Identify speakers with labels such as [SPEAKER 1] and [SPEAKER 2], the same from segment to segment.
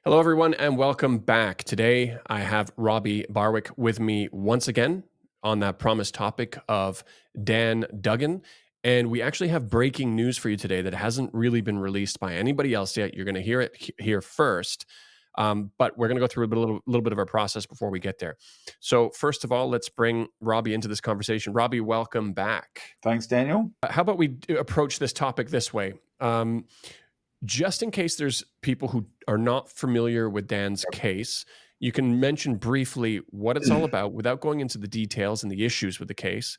[SPEAKER 1] Hello, everyone, and welcome back. Today, I have Robbie Barwick with me once again on that promised topic of Dan Duggan. And we actually have breaking news for you today that hasn't really been released by anybody else yet. You're going to hear it here first. But we're going to go through a little bit of our process before we get there. So first of all, let's bring Robbie into this conversation. Robbie, welcome back.
[SPEAKER 2] Thanks, Daniel.
[SPEAKER 1] How about we approach this topic this way? Just in case there's people who are not familiar with Dan's case, you can mention briefly what it's all about without going into the details and the issues with the case.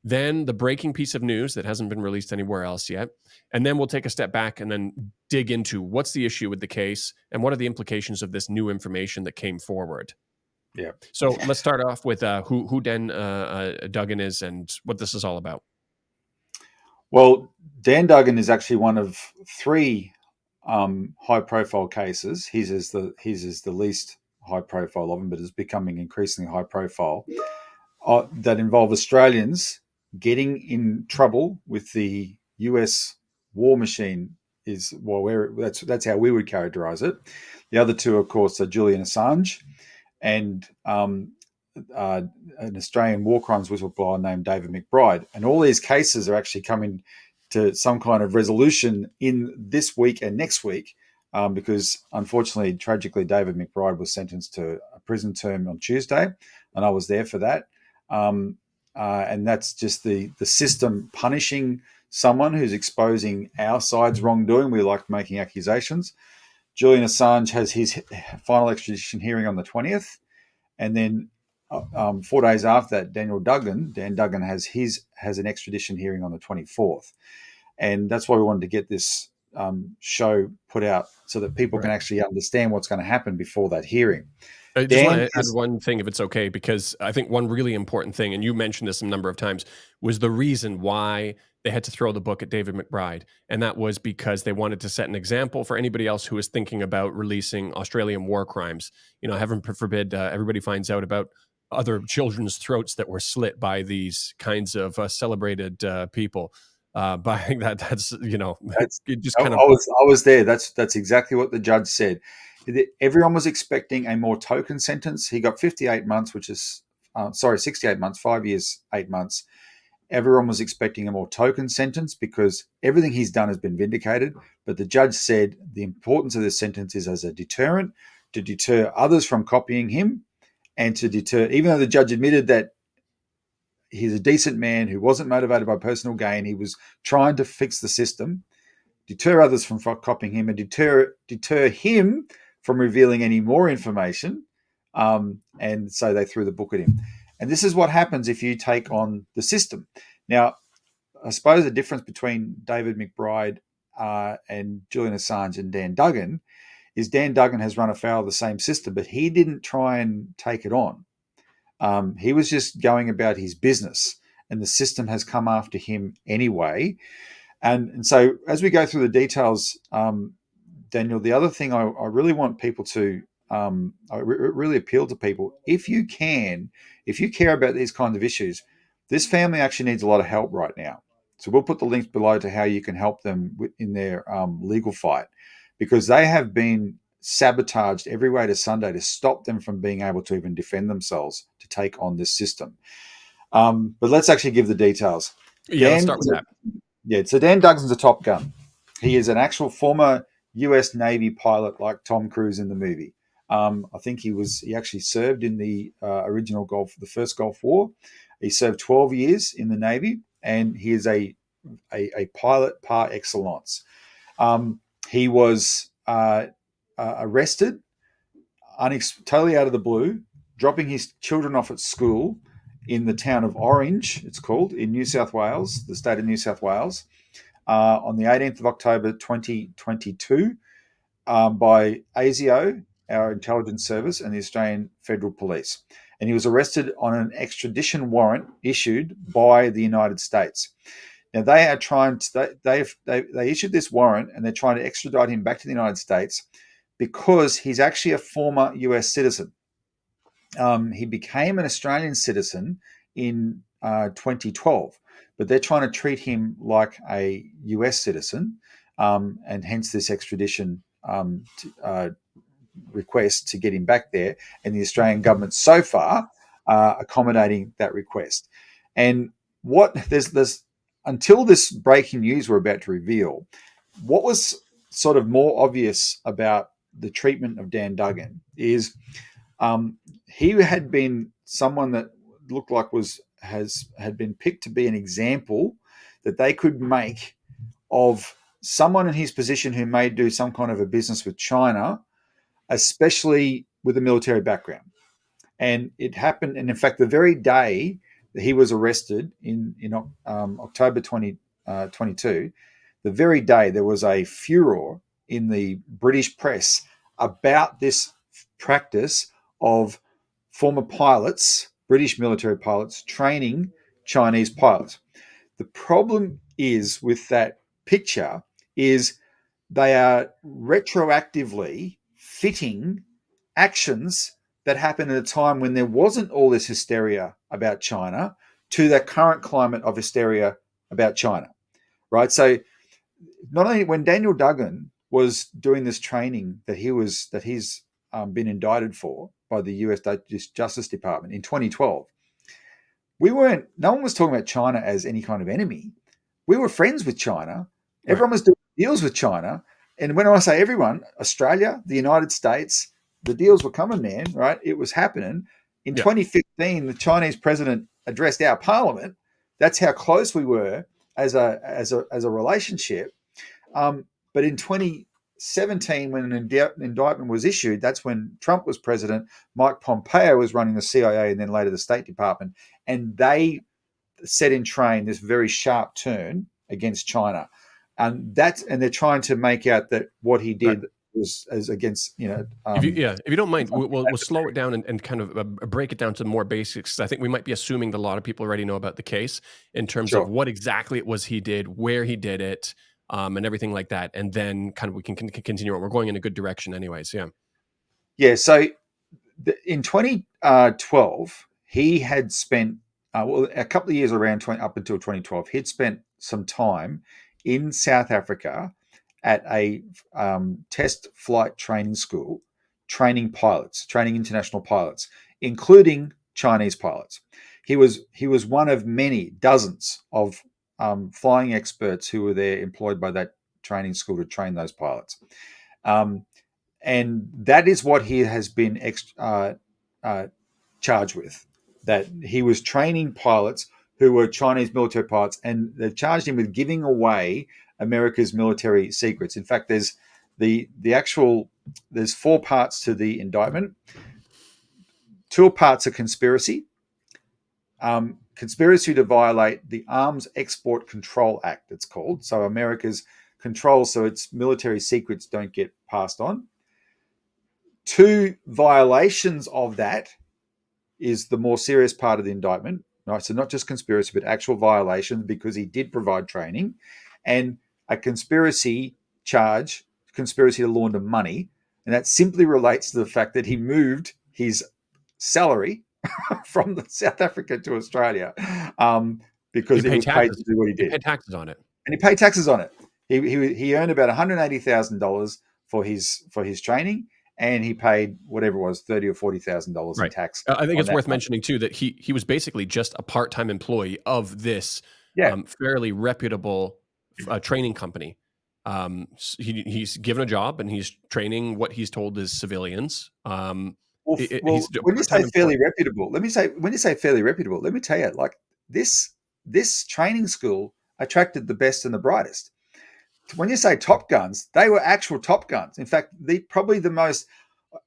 [SPEAKER 1] Then the breaking piece of news that hasn't been released anywhere else yet. And then we'll take a step back and then dig into what's the issue with the case and what are the implications of this new information that came forward.
[SPEAKER 2] Yeah.
[SPEAKER 1] So let's start off with who Dan Duggan is and what this is all about.
[SPEAKER 2] Well, Dan Duggan is actually one of three high-profile cases. His is the least high-profile of them, but is becoming increasingly high-profile. That involve Australians getting in trouble with the US war machine. That's how we would characterise it. The other two, of course, are Julian Assange and an Australian war crimes whistleblower named David McBride. And all these cases are actually coming to some kind of resolution in this week and next week because, unfortunately, tragically, David McBride was sentenced to a prison term on Tuesday, and I was there for that. And that's just the system punishing someone who's exposing our side's wrongdoing. We like making accusations. Julian Assange has his final extradition hearing on the 20th, and then 4 days after that, Dan Duggan has an extradition hearing on the 24th, and that's why we wanted to get this show put out so that people can actually understand what's going to happen before that hearing.
[SPEAKER 1] I just want to add one thing, if it's okay, because I think one really important thing, and you mentioned this a number of times, was the reason why they had to throw the book at David McBride. And that was because they wanted to set an example for anybody else who was thinking about releasing Australian war crimes. You know, heaven forbid everybody finds out about other children's throats that were slit by these kinds of celebrated people. But I think that's it just kind of.
[SPEAKER 2] I was there. That's exactly what the judge said. Everyone was expecting a more token sentence. He got 58 months, 68 months, 5 years, 8 months. Everyone was expecting a more token sentence because everything he's done has been vindicated. But the judge said the importance of this sentence is as a deterrent to deter others from copying him and to deter, even though the judge admitted that he's a decent man who wasn't motivated by personal gain, he was trying to fix the system, deter others from copying him and deter him from revealing any more information. And so they threw the book at him. And this is what happens if you take on the system. Now, I suppose the difference between David McBride and Julian Assange and Dan Duggan is Dan Duggan has run afoul of the same system, but he didn't try and take it on. He was just going about his business, and the system has come after him anyway. And so as we go through the details, Daniel, the other thing I really want people to, I really appeal to people, if you care about these kinds of issues, this family actually needs a lot of help right now. So we'll put the links below to how you can help them in their legal fight, because they have been sabotaged every way to Sunday to stop them from being able to even defend themselves to take on this system. But let's actually give the details.
[SPEAKER 1] Yeah, let's start with that.
[SPEAKER 2] Yeah, so Dan Duggan's a Top Gun. He is an actual former US Navy pilot like Tom Cruise in the movie. I think he actually served in the the first Gulf War. He served 12 years in the Navy, and he is a pilot par excellence. He was arrested totally out of the blue, dropping his children off at school in the town of Orange, it's called, in New South Wales, the state of New South Wales, on the 18th of October 2022 by ASIO, our intelligence service, and the Australian Federal Police. And he was arrested on an extradition warrant issued by the United States. Now, they are trying to, they issued this warrant, and they're trying to extradite him back to the United States because he's actually a former US citizen. He became an Australian citizen in 2012, but they're trying to treat him like a US citizen, and hence this extradition request to get him back there, and the Australian government so far accommodating that request. And what there's until this breaking news we're about to reveal, what was sort of more obvious about the treatment of Dan Duggan is he had been someone that looked like had been picked to be an example that they could make of someone in his position who may do some kind of a business with China, especially with a military background. And it happened, and in fact, the very day that he was arrested in October 2022, the very day there was a furor in the British press about this practice of former pilots, British military pilots, training Chinese pilots. The problem is with that picture is they are retroactively fitting actions that happened at a time when there wasn't all this hysteria about China to the current climate of hysteria about China, right? So not only when Daniel Duggan was doing this training that he's been indicted for by the US Justice Department in 2012, no one was talking about China as any kind of enemy. We were friends with China. Everyone was doing deals with China. And when I say everyone, Australia, the United States, the deals were coming, man, right? It was happening. In 2015, the Chinese president addressed our parliament. That's how close we were as a relationship. But in 2017, when an indictment was issued, that's when Trump was president. Mike Pompeo was running the CIA and then later the State Department. And they set in train this very sharp turn against China. And they're trying to make out that what he did was as against,
[SPEAKER 1] if you don't mind, we'll slow it down and kind of break it down to more basics. I think we might be assuming that a lot of people already know about the case in terms of what exactly it was he did, where he did it, and everything like that. And then kind of we can continue on. We're going in a good direction anyways. Yeah.
[SPEAKER 2] Yeah. So in 2012, he had spent, a couple of years up until 2012, he'd spent some time in South Africa at a test flight training school, training international pilots, including Chinese pilots. He was one of many dozens of flying experts who were there employed by that training school to train those pilots. And that is what he has been charged with, that he was training pilots who were Chinese military pilots, and they charged him with giving away America's military secrets. In fact, there's four parts to the indictment. Two parts are conspiracy. Conspiracy to violate the Arms Export Control Act, it's called. So America's control so its military secrets don't get passed on. Two violations of that is the more serious part of the indictment, right? So not just conspiracy, but actual violations because he did provide training, and a conspiracy charge, conspiracy to launder money. And that simply relates to the fact that he moved his salary from South Africa to Australia because it was paid to do what he did.
[SPEAKER 1] He paid taxes on it.
[SPEAKER 2] And he paid taxes on it. He earned about $180,000 for his training, and he paid whatever it was, $30,000 or $40,000 in tax.
[SPEAKER 1] I think it's worth mentioning too that he was basically just a part-time employee of this fairly reputable training company. He's given a job and he's training what he's told is civilians.
[SPEAKER 2] When you say fairly reputable, let me tell you, like this training school attracted the best and the brightest. When you say Top Guns, they were actual Top Guns. In fact, probably the most,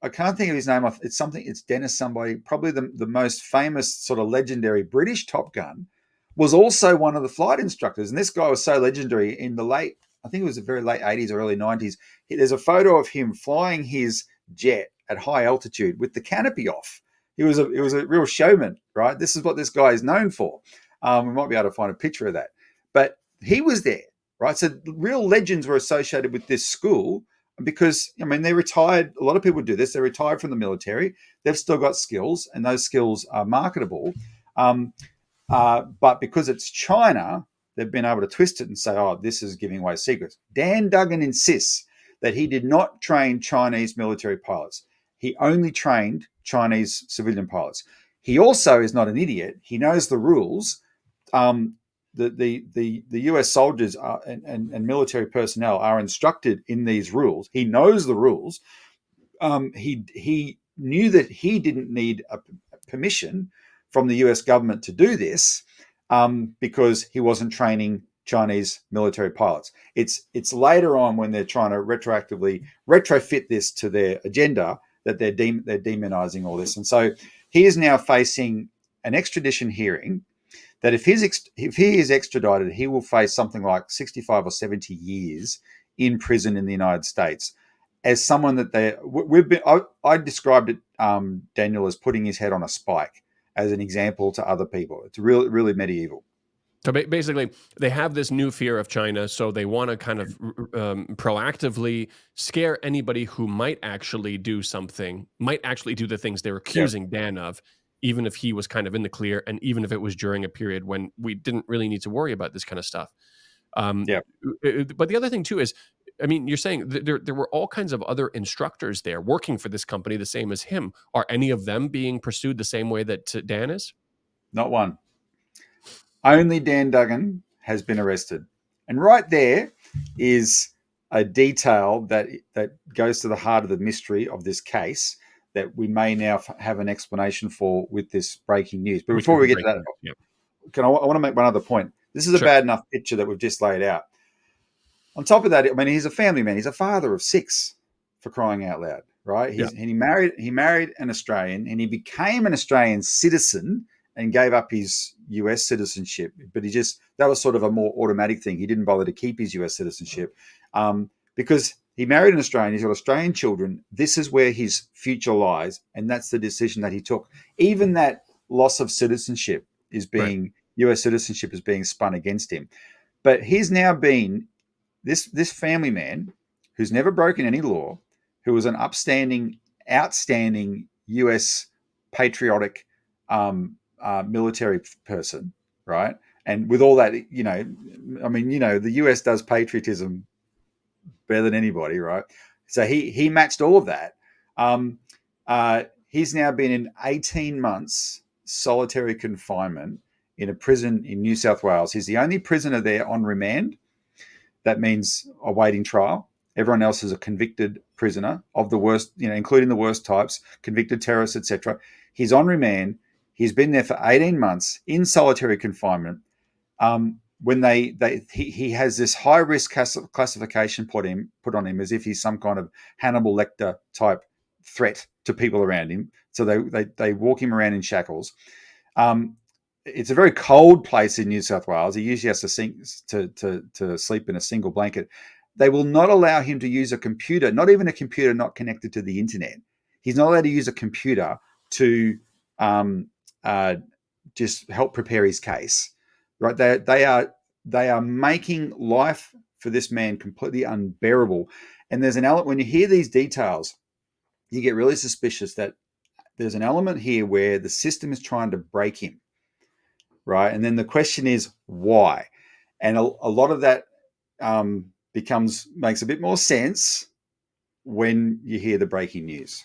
[SPEAKER 2] I can't think of his name. It's Dennis somebody, probably the most famous sort of legendary British Top Gun was also one of the flight instructors. And this guy was so legendary in I think it was the very late 80s or early 90s. There's a photo of him flying his jet at high altitude with the canopy off. It was a real showman, right? This is what this guy is known for. We might be able to find a picture of that. But he was there. Right, so real legends were associated with this school because, I mean, they retired. A lot of people do this. They retired from the military. They've still got skills, and those skills are marketable. But because it's China, they've been able to twist it and say, oh, this is giving away secrets. Dan Duggan insists that he did not train Chinese military pilots. He only trained Chinese civilian pilots. He also is not an idiot. He knows the rules. The US soldiers and military personnel are instructed in these rules. He knows the rules. He knew that he didn't need a permission from the US government to do this because he wasn't training Chinese military pilots. It's later on when they're trying to retroactively retrofit this to their agenda that they're demonizing all this. And so he is now facing an extradition hearing that if he is extradited, he will face something like 65 or 70 years in prison in the United States. As someone that I described it, Daniel, as putting his head on a spike as an example to other people. It's really medieval.
[SPEAKER 1] So basically, they have this new fear of China, so they want to kind of proactively scare anybody who might actually do something, might actually do the things they're accusing Dan of, even if he was kind of in the clear, and even if it was during a period when we didn't really need to worry about this kind of stuff. But the other thing, too, is, I mean, you're saying there were all kinds of other instructors there working for this company the same as him. Are any of them being pursued the same way that Dan is?
[SPEAKER 2] Not one. Only Dan Duggan has been arrested. And right there is a detail that goes to the heart of the mystery of this case that we may now have an explanation for with this breaking news. But before we get to that, I want to make one other point. This is a bad enough picture that we've just laid out. On top of that, I mean, he's a family man. He's a father of 6, for crying out loud, right? And he married an Australian, and he became an Australian citizen and gave up his US citizenship. But that was sort of a more automatic thing. He didn't bother to keep his US citizenship because he married an Australian. He's got Australian children. This is where his future lies, and that's the decision that he took. Even that loss of citizenship US citizenship is being spun against him. But he's now been this family man who's never broken any law, who was an outstanding US patriotic military person, right? And with all that, the US does patriotism better than anybody, right? So he matched all of that. He's now been in 18 months solitary confinement in a prison in New South Wales. He's the only prisoner there on remand. That means awaiting trial. Everyone else is a convicted prisoner of the worst, including the worst types, convicted terrorists, etc. He's on remand. He's been there for 18 months in solitary confinement. When he has this high risk classification put on him as if he's some kind of Hannibal Lecter type threat to people around him. So they walk him around in shackles. It's a very cold place in New South Wales. He usually has to sleep in a single blanket. They will not allow him to use a computer, not even a computer not connected to the internet. He's not allowed to use a computer to just help prepare his case. Right? They are making life for this man completely unbearable. And there's an element, when you hear these details, you get really suspicious that there's an element here where the system is trying to break him. Right. And then the question is why? And a lot of that makes a bit more sense when you hear the breaking news.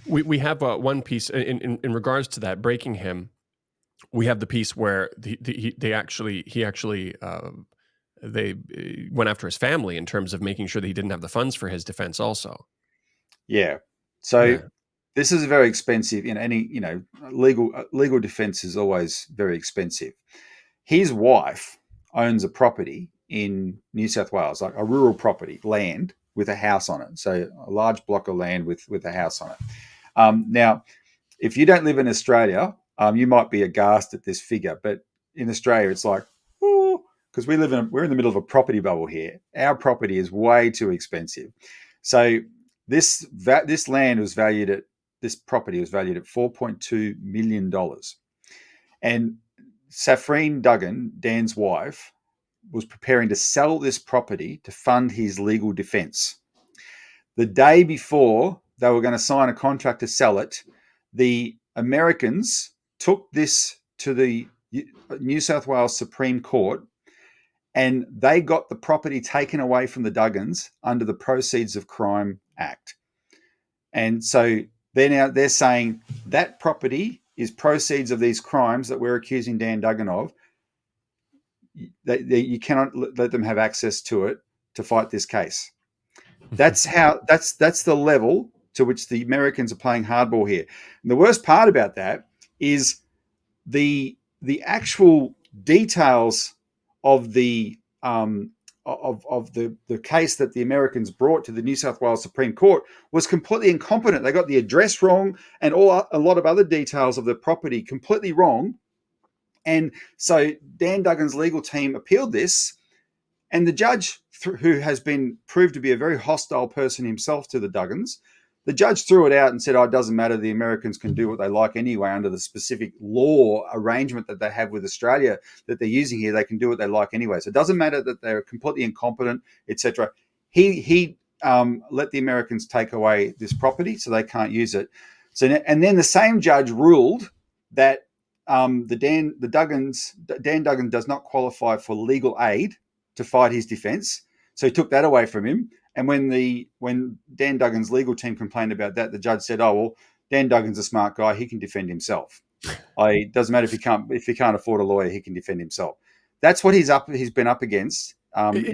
[SPEAKER 1] We have one piece in regards to that breaking him. We have the piece where they went after his family in terms of making sure that he didn't have the funds for his defense also.
[SPEAKER 2] Yeah. So this is very expensive. Legal defense is always very expensive. His wife owns a property in New South Wales, like a rural property, land with a house on it. So a large block of land with a house on it. Now, if you don't live in Australia, you might be aghast at this figure, but in Australia, it's like, oh, because we're in the middle of a property bubble here. Our property is way too expensive. So this land was valued at $4.2 million. And Safrine Duggan, Dan's wife, was preparing to sell this property to fund his legal defense. The day before they were going to sign a contract to sell it, the Americans took this to the New South Wales Supreme Court and they got the property taken away from the Duggans under the Proceeds of Crime Act. And so they're saying that property is proceeds of these crimes that we're accusing Dan Duggan of. You cannot let them have access to it to fight this case. That's the level to which the Americans are playing hardball here. And the worst part about that is the actual details of the the case that the Americans brought to the New South Wales Supreme Court was completely incompetent. They got the address wrong and a lot of other details of the property completely wrong. And so Dan Duggan's legal team appealed this, and the judge, who has been proved to be a very hostile person himself to the Duggans, the judge threw it out and said, oh, it doesn't matter. The Americans can do what they like anyway under the specific law arrangement that they have with Australia that they're using here. They can do what they like anyway. So it doesn't matter that they're completely incompetent, etc. He let the Americans take away this property so they can't use it. So, and then the same judge ruled that Dan Duggan does not qualify for legal aid to fight his defense. So he took that away from him. And when Dan Duggan's legal team complained about that, the judge said, "Oh well, Dan Duggan's a smart guy; he can defend himself. It doesn't matter if he can't afford a lawyer; he can defend himself." That's what he's been up against.
[SPEAKER 1] When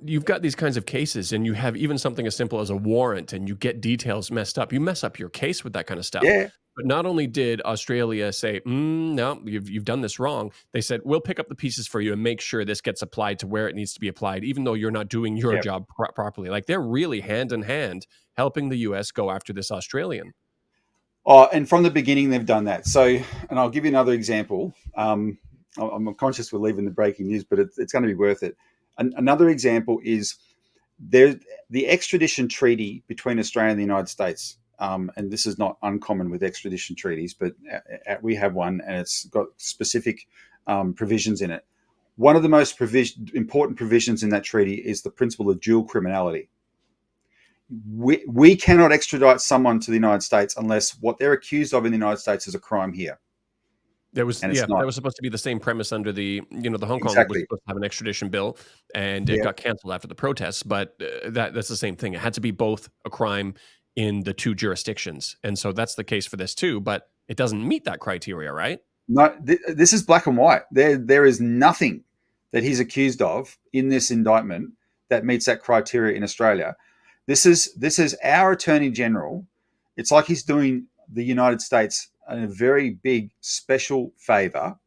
[SPEAKER 1] you've got these kinds of cases and you have even something as simple as a warrant and you get details messed up, you mess up your case with that kind of stuff.
[SPEAKER 2] Yeah.
[SPEAKER 1] But not only did Australia say, no, you've done this wrong, they said, we'll pick up the pieces for you and make sure this gets applied to where it needs to be applied, even though you're not doing your job properly. Like they're really hand in hand helping the US go after this Australian.
[SPEAKER 2] Oh, and from the beginning, they've done that. So, and I'll give you another example. I'm conscious we're leaving the breaking news, but it's going to be worth it. Another example is the extradition treaty between Australia and the United States. And this is not uncommon with extradition treaties, but we have one, and it's got specific provisions in it. One of the most important provisions in that treaty is the principle of dual criminality. We cannot extradite someone to the United States unless what they're accused of in the United States is a crime here.
[SPEAKER 1] That was supposed to be the same premise under the Hong Kong was supposed to have an extradition bill, and it got canceled after the protests. But that's the same thing. It had to be both a crime in the two jurisdictions, and so that's the case for this too. But it doesn't meet that criteria, right?
[SPEAKER 2] No, this is black and white. There is nothing that he's accused of in this indictment that meets that criteria in Australia. This is our Attorney General. It's like he's doing the United States a very big special favor.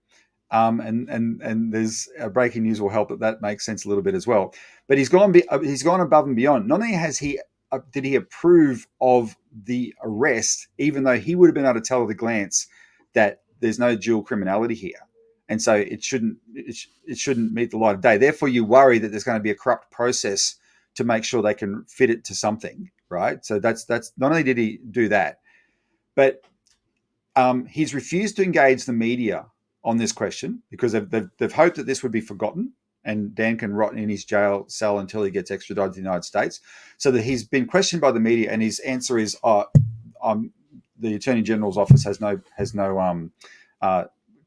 [SPEAKER 2] And there's breaking news will help that makes sense a little bit as well. But he's gone above and beyond. Not only did he approve of the arrest, even though he would have been able to tell at a glance that there's no dual criminality here, and so it shouldn't meet the light of day. Therefore, you worry that there's going to be a corrupt process to make sure they can fit it to something, right? So that's not only did he do that, but he's refused to engage the media on this question because they've hoped that this would be forgotten and Dan can rot in his jail cell until he gets extradited to the United States. So that he's been questioned by the media, and his answer is, the Attorney General's office has no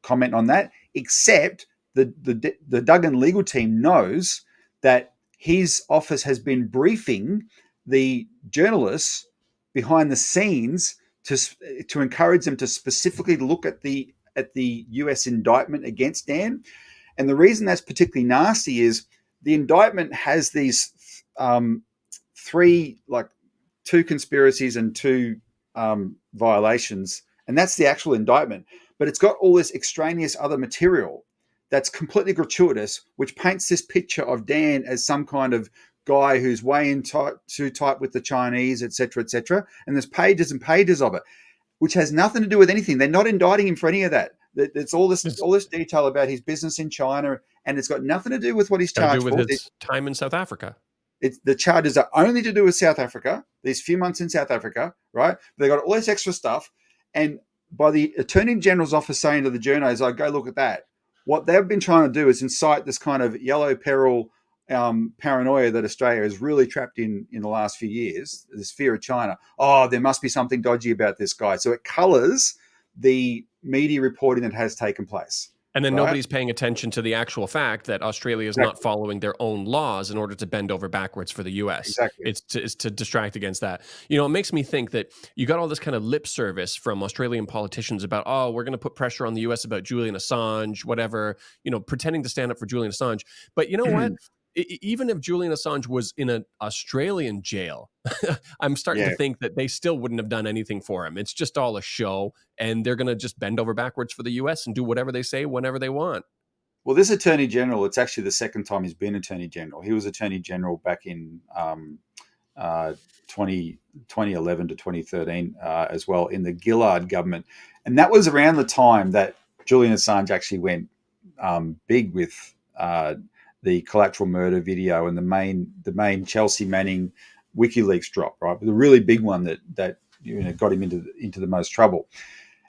[SPEAKER 2] comment on that, except the Duggan legal team knows that his office has been briefing the journalists behind the scenes to encourage them to specifically look at the US indictment against Dan. And the reason that's particularly nasty is the indictment has these two conspiracies and two violations, and that's the actual indictment. But it's got all this extraneous other material that's completely gratuitous, which paints this picture of Dan as some kind of guy who's way in too tight with the Chinese, et cetera, et cetera. And there's pages and pages of it, which has nothing to do with anything. They're not indicting him for any of that. It's all this detail about his business in China, and it's got nothing to do with what he's charged for.
[SPEAKER 1] With his time in South Africa.
[SPEAKER 2] The charges are only to do with South Africa, these few months in South Africa, right? They got all this extra stuff. And by the Attorney General's office saying to the journos, go look at that, what they've been trying to do is incite this kind of yellow peril paranoia that Australia is really trapped in the last few years, this fear of China. Oh, there must be something dodgy about this guy. So it colors the media reporting that has taken place.
[SPEAKER 1] And then
[SPEAKER 2] right?
[SPEAKER 1] nobody's paying attention to the actual fact that Australia is not
[SPEAKER 2] Exactly,
[SPEAKER 1] following their own laws in order to bend over backwards for the US.
[SPEAKER 2] exactly.
[SPEAKER 1] It's to distract against that. You know, it makes me think that you got all this kind of lip service from Australian politicians about, oh, we're going to put pressure on the US about Julian Assange, whatever, you know, pretending to stand up for Julian Assange. But you know what? Even if Julian Assange was in an Australian jail, I'm starting to
[SPEAKER 2] Yeah.
[SPEAKER 1] think that they still wouldn't have done anything for him. It's just all a show, and they're going to just bend over backwards for the U.S. and do whatever they say whenever they want.
[SPEAKER 2] Well, this Attorney General, it's actually the second time he's been Attorney General. He was Attorney General back in uh, 2011 to 2013 as well in the Gillard government. And that was around the time that Julian Assange actually went big with the collateral murder video and the main Chelsea Manning WikiLeaks drop, right? But the really big one that got him into the most trouble.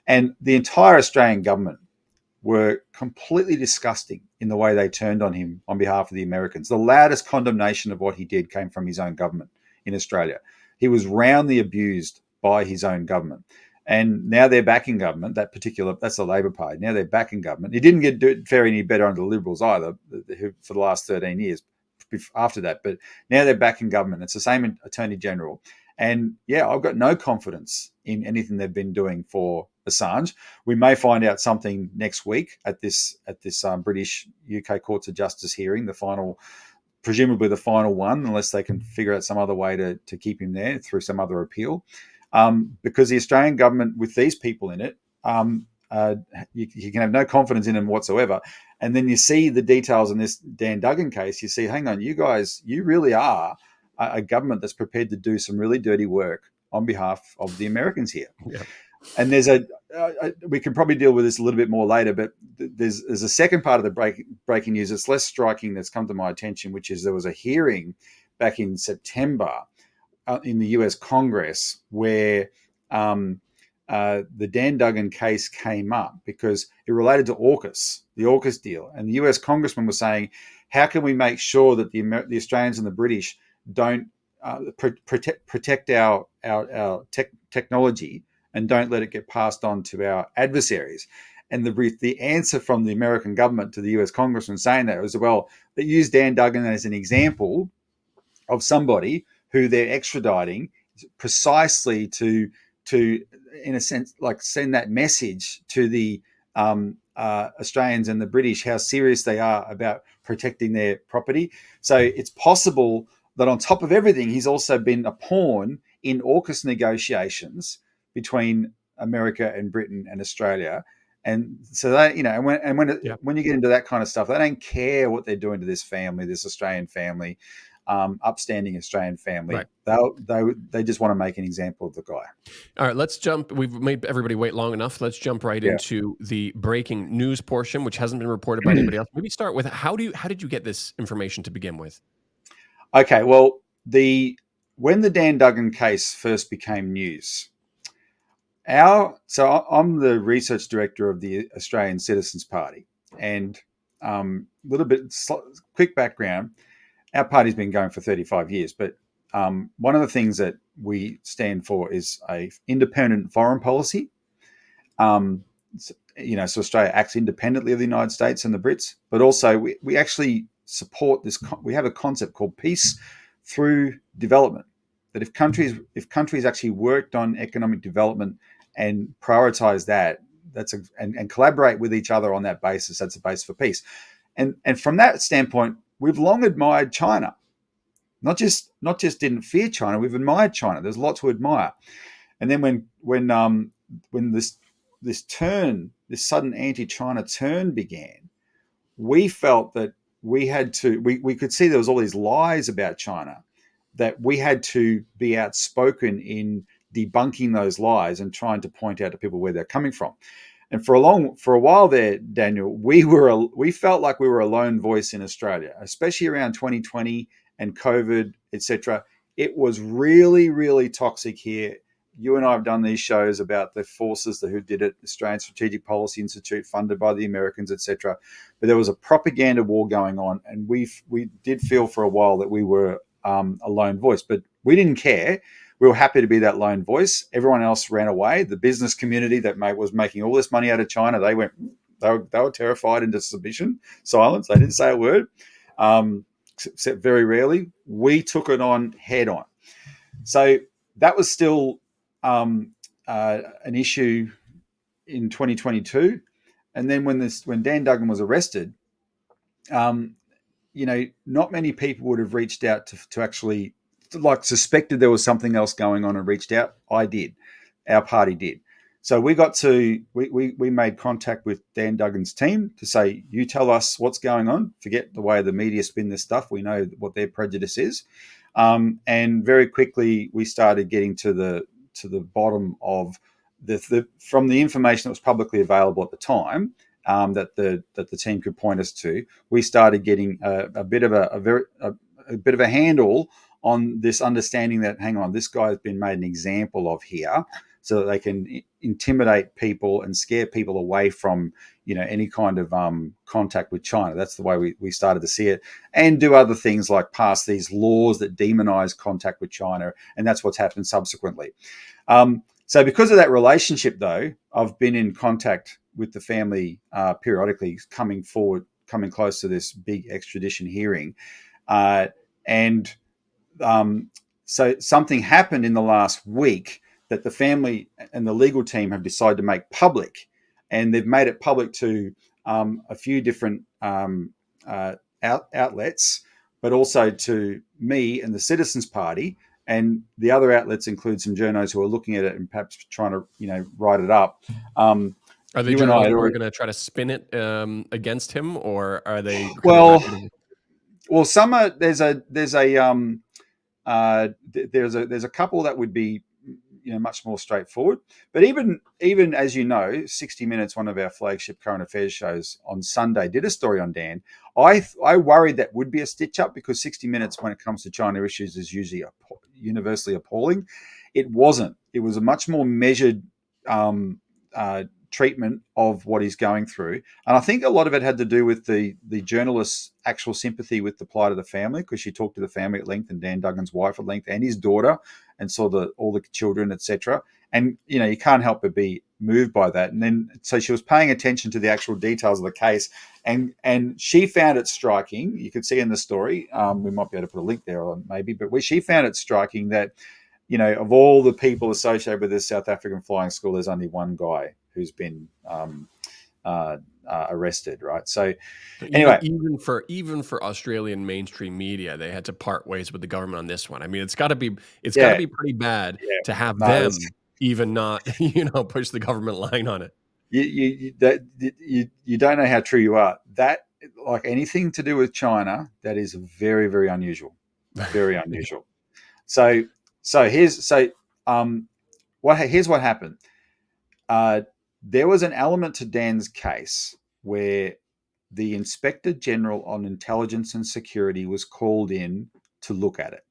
[SPEAKER 2] And the entire Australian government were completely disgusting in the way they turned on him on behalf of the Americans. The loudest condemnation of what he did came from his own government in Australia. He was roundly abused by his own government. And now they're back in government, that's the Labor Party. Now they're back in government. It didn't fare any better under the Liberals either for the last 13 years after that. But now they're back in government. It's the same Attorney General. And yeah, I've got no confidence in anything they've been doing for Assange. We may find out something next week at this British UK Courts of Justice hearing, presumably the final one, unless they can figure out some other way to keep him there through some other appeal. Because the Australian government, with these people in it, you can have no confidence in them whatsoever. And then you see the details in this Dan Duggan case. You see, hang on, you guys, you really are a government that's prepared to do some really dirty work on behalf of the Americans here.
[SPEAKER 1] Yeah.
[SPEAKER 2] And there's we can probably deal with this a little bit more later, but there's a second part of the breaking news that's less striking that's come to my attention, which is there was a hearing back in September in the US Congress where the Dan Duggan case came up because it related to AUKUS, the AUKUS deal. And the US congressman was saying, how can we make sure that the Australians and the British don't protect our technology and don't let it get passed on to our adversaries? And the answer from the American government to the US congressman saying that was, well, they use Dan Duggan as an example of somebody who they're extraditing precisely to in a sense, like send that message to the Australians and the British how serious they are about protecting their property. So it's possible that on top of everything, he's also been a pawn in AUKUS negotiations between America and Britain and Australia. And so that, when you get into that kind of stuff, they don't care what they're doing to this family, this Australian family, upstanding Australian family.
[SPEAKER 1] Right.
[SPEAKER 2] They just want to make an example of the guy.
[SPEAKER 1] All right, let's jump. We've made everybody wait long enough. Let's jump right into the breaking news portion, which hasn't been reported by anybody else. Maybe start with how did you get this information to begin with?
[SPEAKER 2] Okay, well, when the Dan Duggan case first became news, I'm the research director of the Australian Citizens Party, and quick background. Our party's been going for 35 years, but one of the things that we stand for is a independent foreign policy. So Australia acts independently of the United States and the Brits, but also we actually support this. We have a concept called peace through development. That if countries actually worked on economic development and prioritize that, and collaborate with each other on that basis, that's a base for peace. And from that standpoint, we've long admired China. Not just didn't fear China, we've admired China. There's a lot to admire. And then when this sudden anti-China turn began, we felt that we could see there was all these lies about China, that we had to be outspoken in debunking those lies and trying to point out to people where they're coming from. And for a while there, Daniel, we felt like we were a lone voice in Australia, especially around 2020 and COVID, etc. It was really, really toxic here. You and I have done these shows about the forces who did it, Australian Strategic Policy Institute, funded by the Americans, etc. But there was a propaganda war going on, and we did feel for a while that we were a lone voice, but we didn't care. We were happy to be that lone voice. Everyone else ran away. The business community that was making all this money out of China, they went They were terrified into submission, silence. They didn't say a word, except very rarely. We took it on head on. So that was still an issue in 2022. And then when Dan Duggan was arrested, not many people would have reached out to actually, like, suspected there was something else going on and reached out. I did. Our party did. So we made contact with Dan Duggan's team to say, you tell us what's going on. Forget the way the media spin this stuff. We know what their prejudice is. And very quickly we started getting to the bottom of from the information that was publicly available at the time, that the team could point us to. We started getting a bit of a handle on this understanding that, hang on, this guy has been made an example of here, so that they can intimidate people and scare people away from any kind of contact with China. That's the way we started to see it, and do other things like pass these laws that demonize contact with China, and that's what's happened subsequently. So because of that relationship, though, I've been in contact with the family periodically, coming close to this big extradition hearing. So something happened in the last week that the family and the legal team have decided to make public. And they've made it public to a few different outlets, but also to me and the Citizens Party. And the other outlets include some journos who are looking at it and perhaps trying to, write it up.
[SPEAKER 1] Are they journalists who are going to try to spin it against him, or are they?
[SPEAKER 2] Well, some are. There's a couple that would be, much more straightforward. But even as 60 Minutes, one of our flagship current affairs shows, on Sunday did a story on Dan. I worried that would be a stitch up, because 60 Minutes, when it comes to China issues, is usually universally appalling. It wasn't. It was a much more measured treatment of what he's going through. And I think a lot of it had to do with the journalist's actual sympathy with the plight of the family, because she talked to the family at length, and Dan Duggan's wife at length, and his daughter, and saw all the children, etc. And, you can't help but be moved by that. And then, so she was paying attention to the actual details of the case, and she found it striking. You could see in the story, we might be able to put a link there, or maybe, but she found it striking that, of all the people associated with this South African flying school, there's only one guy who's been arrested, right? So anyway,
[SPEAKER 1] even for Australian mainstream media, they had to part ways with the government on this one. I mean, it's got to be pretty bad to have them even not push the government line on it.
[SPEAKER 2] You don't know how true you are. That, like anything to do with China, that is very, very unusual, very unusual. So here's what happened. There was an element to Dan's case where the Inspector General on Intelligence and Security was called in to look at it.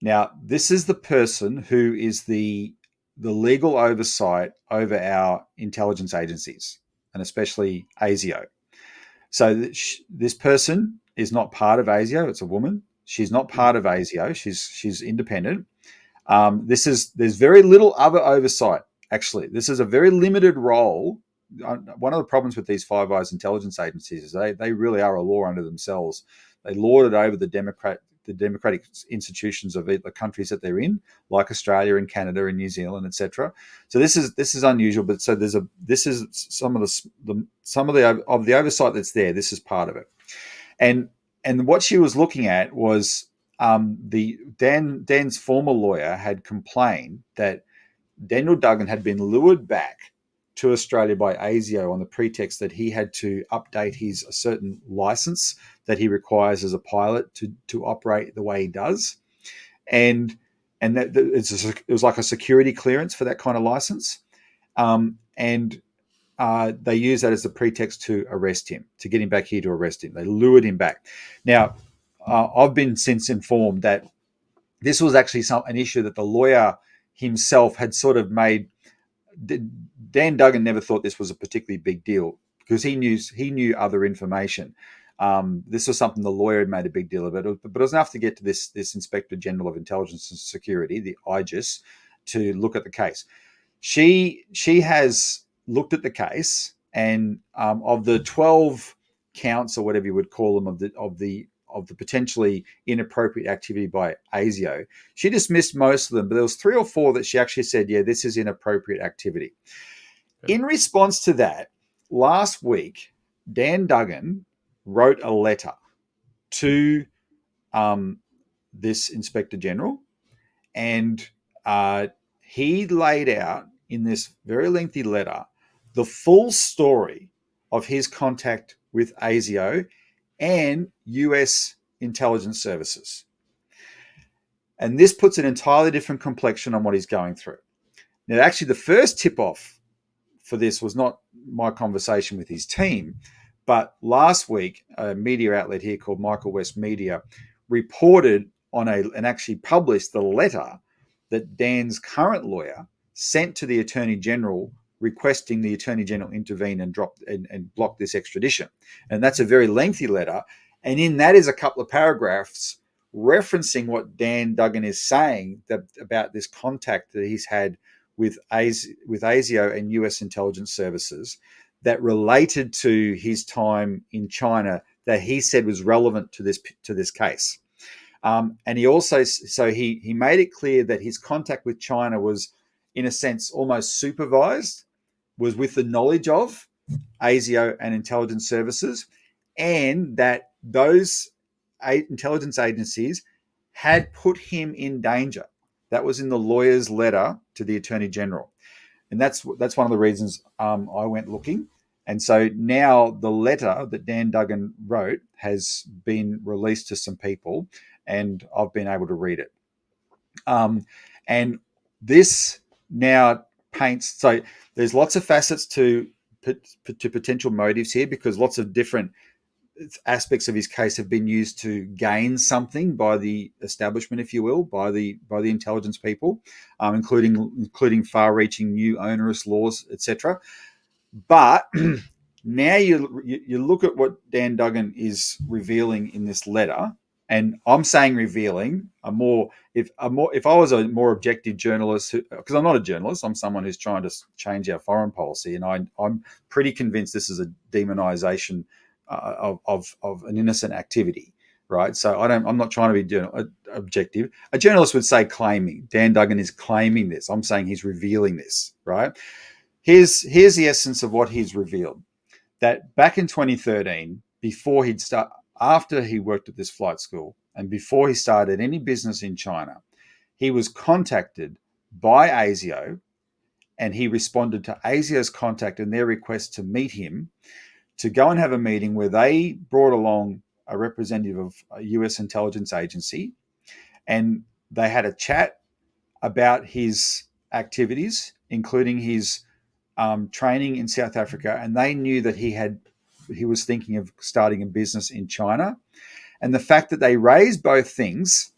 [SPEAKER 2] Now, this is the person who is the legal oversight over our intelligence agencies, and especially ASIO. So this person is not part of ASIO. It's a woman. She's not part of ASIO. She's independent. There's very little other oversight. Actually, this is a very limited role. One of the problems with these Five Eyes intelligence agencies is they really are a law unto themselves. They lord it over the democratic institutions of the countries that they're in, like Australia and Canada and New Zealand, etc. So this is unusual. But so this is some of the oversight that's there. This is part of it, and what she was looking at was Dan's former lawyer had complained that Daniel Duggan had been lured back to Australia by ASIO on the pretext that he had to update his certain license that he requires as a pilot to operate the way he does, and that it was like a security clearance for that kind of license, and they used that as a pretext to arrest him, to get him back here to arrest him. They lured him back. Now, I've been since informed that this was actually an issue that the lawyer himself had sort of made. Dan Duggan never thought this was a particularly big deal, because he knew other information. This was something the lawyer had made a big deal of it, but it was enough to get to this Inspector General of Intelligence and Security, the IGIS, to look at the case. She has looked at the case, and of the 12 counts or whatever you would call them of the potentially inappropriate activity by ASIO, she dismissed most of them, but there was 3 or 4 that she actually said, yeah, this is inappropriate activity.
[SPEAKER 1] Okay.
[SPEAKER 2] In response to that, last week, Dan Duggan wrote a letter to this Inspector General, and he laid out in this very lengthy letter the full story of his contact with ASIO and US intelligence services. And this puts an entirely different complexion on what he's going through. Now, actually, the first tip-off for this was not my conversation with his team, but last week, a media outlet here called Michael West Media reported on and actually published the letter that Dan's current lawyer sent to the Attorney General requesting the Attorney General intervene and block this extradition. And that's a very lengthy letter. And in that is a couple of paragraphs referencing what Dan Duggan is saying about this contact that he's had with ASIO and US intelligence services that related to his time in China that he said was relevant to this case. And he also, he made it clear that his contact with China was, in a sense, almost supervised, was with the knowledge of ASIO and intelligence services, and that those intelligence agencies had put him in danger. That was in the lawyer's letter to the Attorney General. And that's one of the reasons I went looking. And so now the letter that Dan Duggan wrote has been released to some people, and I've been able to read it. And this now paints, so there's lots of facets to potential motives here, because lots of different aspects of his case have been used to gain something by the establishment, if you will, by the intelligence people, including far-reaching new onerous laws, etc. But now you look at what Dan Duggan is revealing in this letter, and I'm saying revealing. If I was a more objective journalist, because I'm not a journalist, I'm someone who's trying to change our foreign policy, and I'm pretty convinced this is a demonization of an innocent activity, right? So I'm not trying to be objective. A journalist would say claiming. Dan Duggan is claiming this. I'm saying he's revealing this, right? Here's the essence of what he's revealed. That back in 2013, after he worked at this flight school and before he started any business in China, he was contacted by ASIO, and he responded to ASIO's contact and their request to meet him to go and have a meeting where they brought along a representative of a US intelligence agency, and they had a chat about his activities, including his training in South Africa, and they knew that he was thinking of starting a business in China. And the fact that they raised both things,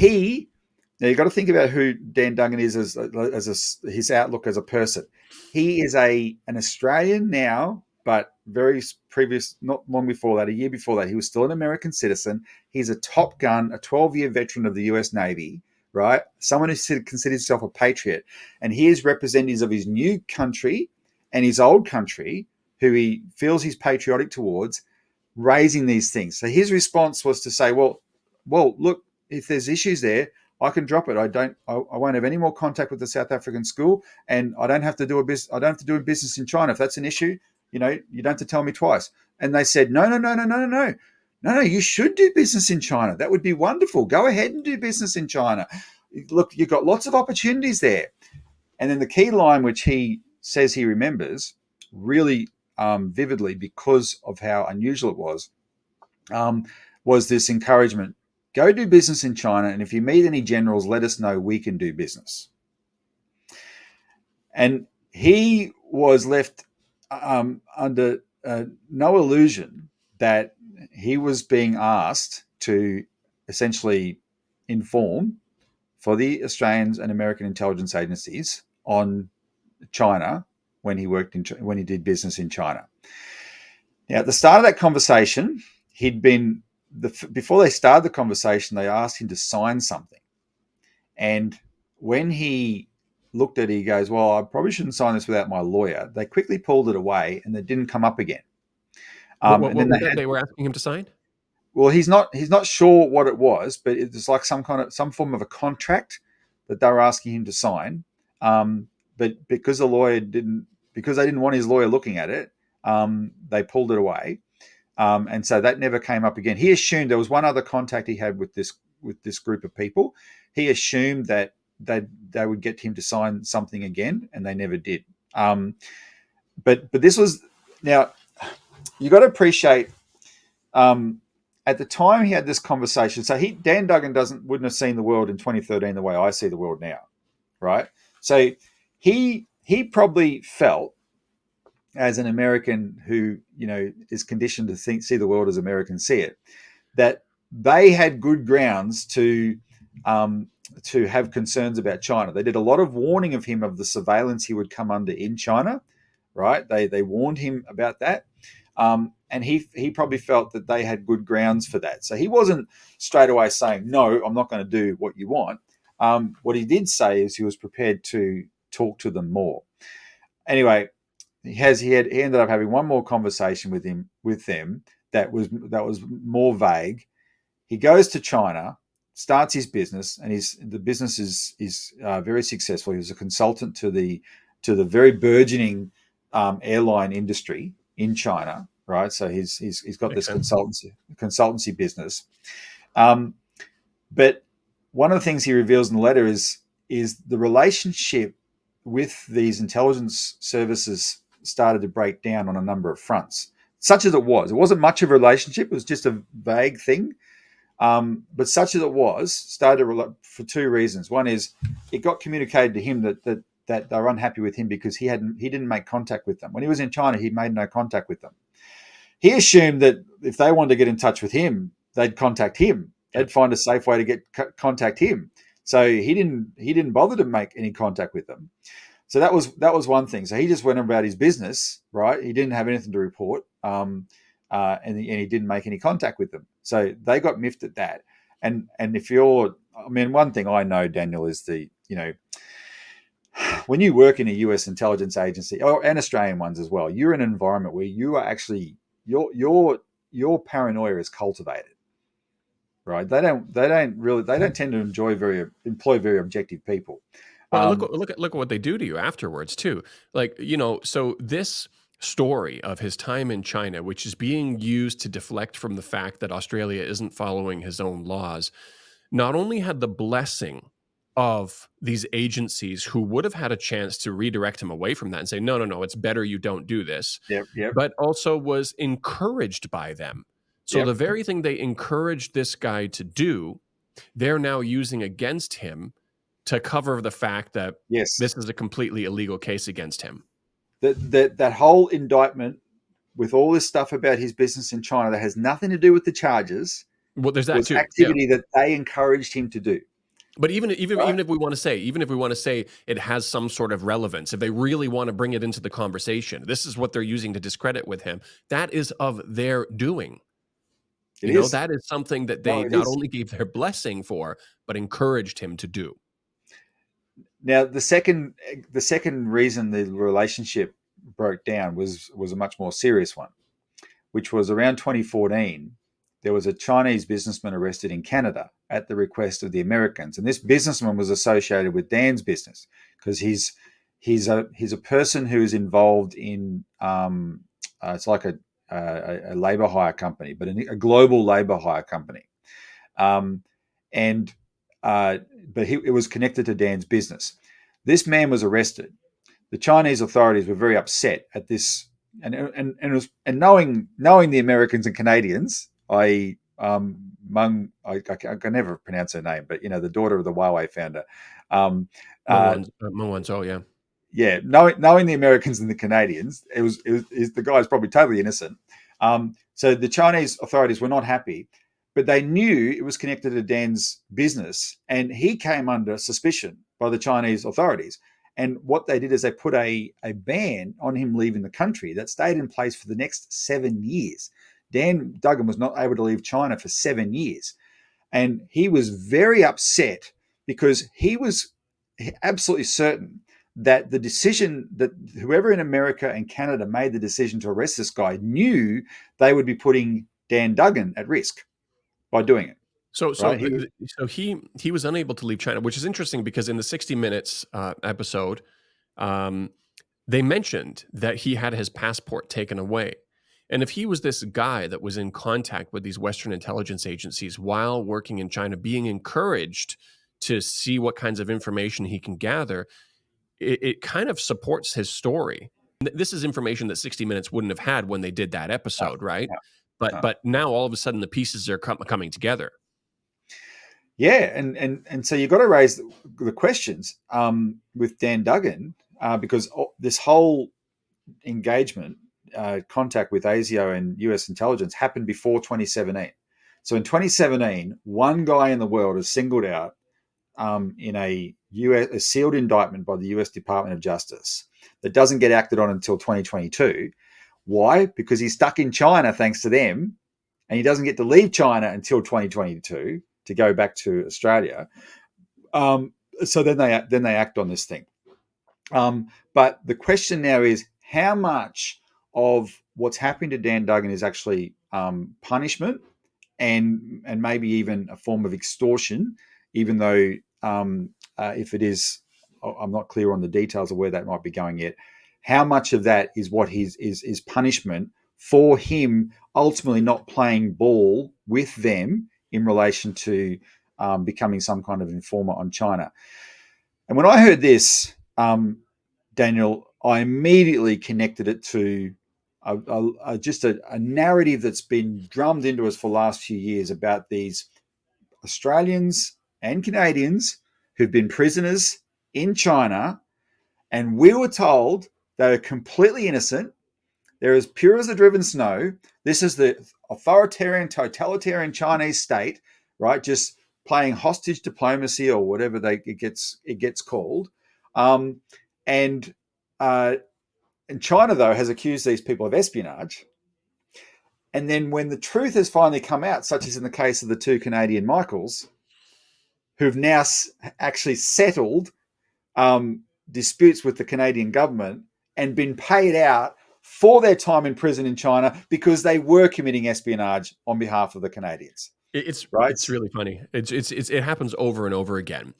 [SPEAKER 2] now you've got to think about who Dan Duggan is as his outlook as a person. He is an Australian now, but very previous, not long before that, a year before that, he was still an American citizen. He's a Top Gun, a 12-year veteran of the US Navy, right? Someone who considers himself a patriot. And he is representatives of his new country and his old country, who he feels he's patriotic towards, raising these things. So his response was to say, well, look, if there's issues there, I can drop it. I won't have any more contact with the South African school, and I don't have to do business in China. If that's an issue, you don't have to tell me twice. And they said, no, you should do business in China. That would be wonderful. Go ahead and do business in China. Look, you've got lots of opportunities there. And then the key line, which he says he remembers really vividly because of how unusual it was this encouragement. Go do business in China, and if you meet any generals, let us know. We can do business. And he was left under no illusion that he was being asked to essentially inform for the Australian and American intelligence agencies on China when he did business in China. Now, at the start of that conversation, before they started the conversation, they asked him to sign something. And when he looked at it. He goes, "Well, I probably shouldn't sign this without my lawyer." They quickly pulled it away, and it didn't come up again. And
[SPEAKER 1] What
[SPEAKER 2] then
[SPEAKER 1] was
[SPEAKER 2] they
[SPEAKER 1] that
[SPEAKER 2] had
[SPEAKER 1] they were asking him to sign?
[SPEAKER 2] well, he's not sure what it was, but it's like some form of a contract that they were asking him to sign. But because they didn't want his lawyer looking at it, they pulled it away, and so that never came up again. He assumed there was one other contact he had with this group of people. He assumed that they would get him to sign something again, and they never did. But this was now you got to appreciate. Um, at the time he had this conversation, so Dan Duggan wouldn't have seen the world in 2013 the way I see the world now, right? So he probably felt, as an American who is conditioned to see the world as Americans see it, that they had good grounds to have concerns about China. They did a lot of warning of him of the surveillance he would come under in China, right? They warned him about that. And he probably felt that they had good grounds for that. So he wasn't straight away saying, no, I'm not going to do what you want. What he did say is he was prepared to talk to them more. Anyway, he ended up having one more conversation with them that was more vague. He goes to China, starts his business, and the business is very successful. He was a consultant to the very burgeoning airline industry in China, right? So he's got
[SPEAKER 1] Makes
[SPEAKER 2] this
[SPEAKER 1] sense.
[SPEAKER 2] consultancy business. But one of the things he reveals in the letter is the relationship with these intelligence services started to break down on a number of fronts. Such as it wasn't much of a relationship. It was just a vague thing. But such as it was, started for two reasons. One is it got communicated to him that they were unhappy with him because he didn't make contact with them. When he was in China, he made no contact with them. He assumed that if they wanted to get in touch with him, they'd contact him.
[SPEAKER 1] Yeah.
[SPEAKER 2] They'd find a safe way to contact him. So he didn't bother to make any contact with them. So that was one thing. So he just went about his business, right? He didn't have anything to report, and he didn't make any contact with them. So they got miffed at that. And if one thing I know, Daniel, is when you work in a US intelligence agency and Australian ones as well, you're in an environment where you are actually your paranoia is cultivated, right? They don't tend to employ very objective people.
[SPEAKER 1] Well, look at what they do to you afterwards too. Like, so this story of his time in China, which is being used to deflect from the fact that Australia isn't following his own laws, not only had the blessing of these agencies who would have had a chance to redirect him away from that and say, no, no, no, it's better you don't do this,
[SPEAKER 2] Yep, yep,
[SPEAKER 1] but also was encouraged by them. So
[SPEAKER 2] yep.
[SPEAKER 1] the very thing they encouraged this guy to do, they're now using against him to cover the fact that
[SPEAKER 2] Yes.
[SPEAKER 1] this is a completely illegal case against him.
[SPEAKER 2] That whole indictment with all this stuff about his business in China that has nothing to do with the charges
[SPEAKER 1] Well, there's that
[SPEAKER 2] was
[SPEAKER 1] too. Yeah.
[SPEAKER 2] activity that they encouraged him to do.
[SPEAKER 1] But even
[SPEAKER 2] Right?
[SPEAKER 1] if we want to say it has some sort of relevance, if they really want to bring it into the conversation, this is what they're using to discredit with him. That is of their doing.
[SPEAKER 2] It is.
[SPEAKER 1] That is something that
[SPEAKER 2] No,
[SPEAKER 1] they
[SPEAKER 2] it
[SPEAKER 1] not
[SPEAKER 2] is.
[SPEAKER 1] only gave their blessing for, but encouraged him to do.
[SPEAKER 2] Now, the second reason the relationship broke down was a much more serious one, which was around 2014. There was a Chinese businessman arrested in Canada at the request of the Americans, and this businessman was associated with Dan's business because he's a person who is involved in it's like a labor hire company, but a global labor hire company, um, and but it was connected to Dan's business. This man was arrested. The Chinese authorities were very upset at this, and knowing the Americans and Canadians, I can never pronounce her name, but the daughter of the Huawei founder,
[SPEAKER 1] Oh, yeah.
[SPEAKER 2] yeah, knowing the Americans and the Canadians, the guy's probably totally innocent. So the Chinese authorities were not happy, but they knew it was connected to Dan's business, and he came under suspicion by the Chinese authorities. And what they did is they put a ban on him leaving the country that stayed in place for the next 7 years. Dan Duggan was not able to leave China for 7 years. And he was very upset because absolutely certain that the decision that whoever in America and Canada made the decision to arrest this guy knew they would be putting Dan Duggan at risk by doing it.
[SPEAKER 1] So so
[SPEAKER 2] Right?
[SPEAKER 1] the, the so he was unable to leave China, which is interesting because in the 60 Minutes episode, um, they mentioned that he had his passport taken away. And if he was this guy that was in contact with these Western intelligence agencies while working in China, being encouraged to see what kinds of information he can gather, it kind of supports his story. This is information that 60 Minutes wouldn't have had when they did that
[SPEAKER 2] No,
[SPEAKER 1] episode, right?
[SPEAKER 2] no,
[SPEAKER 1] But
[SPEAKER 2] no.
[SPEAKER 1] but now all of a sudden the pieces are coming together.
[SPEAKER 2] Yeah, and so you've got to raise the questions with Dan Duggan because this whole engagement, contact with ASIO and US intelligence happened before 2017. So in 2017, one guy in the world is singled out in a sealed indictment by the US Department of Justice that doesn't get acted on until 2022. Why? Because he's stuck in China thanks to them, and he doesn't get to leave China until 2022 to go back to Australia. Um, so then they act on this thing. But the question now is how much of what's happening to Dan Duggan is actually punishment and maybe even a form of extortion, even though if it is, I'm not clear on the details of where that might be going yet. How much of that is what is punishment for him ultimately not playing ball with them in relation to becoming some kind of informer on China? And when I heard this, Daniel, I immediately connected it to just a narrative that's been drummed into us for the last few years about these Australians and Canadians who've been prisoners in China, and we were told they were completely innocent. They're as pure as the driven snow. This is the authoritarian, totalitarian Chinese state, right? Just playing hostage diplomacy or whatever it gets called. Um, and uh, and China, though, has accused these people of espionage. And then when the truth has finally come out, such as in the case of the two Canadian Michaels, who've now actually settled disputes with the Canadian government and been paid out for their time in prison in China because they were committing espionage on behalf of the Canadians,
[SPEAKER 1] It's
[SPEAKER 2] right?
[SPEAKER 1] it's really funny. It happens over and over again.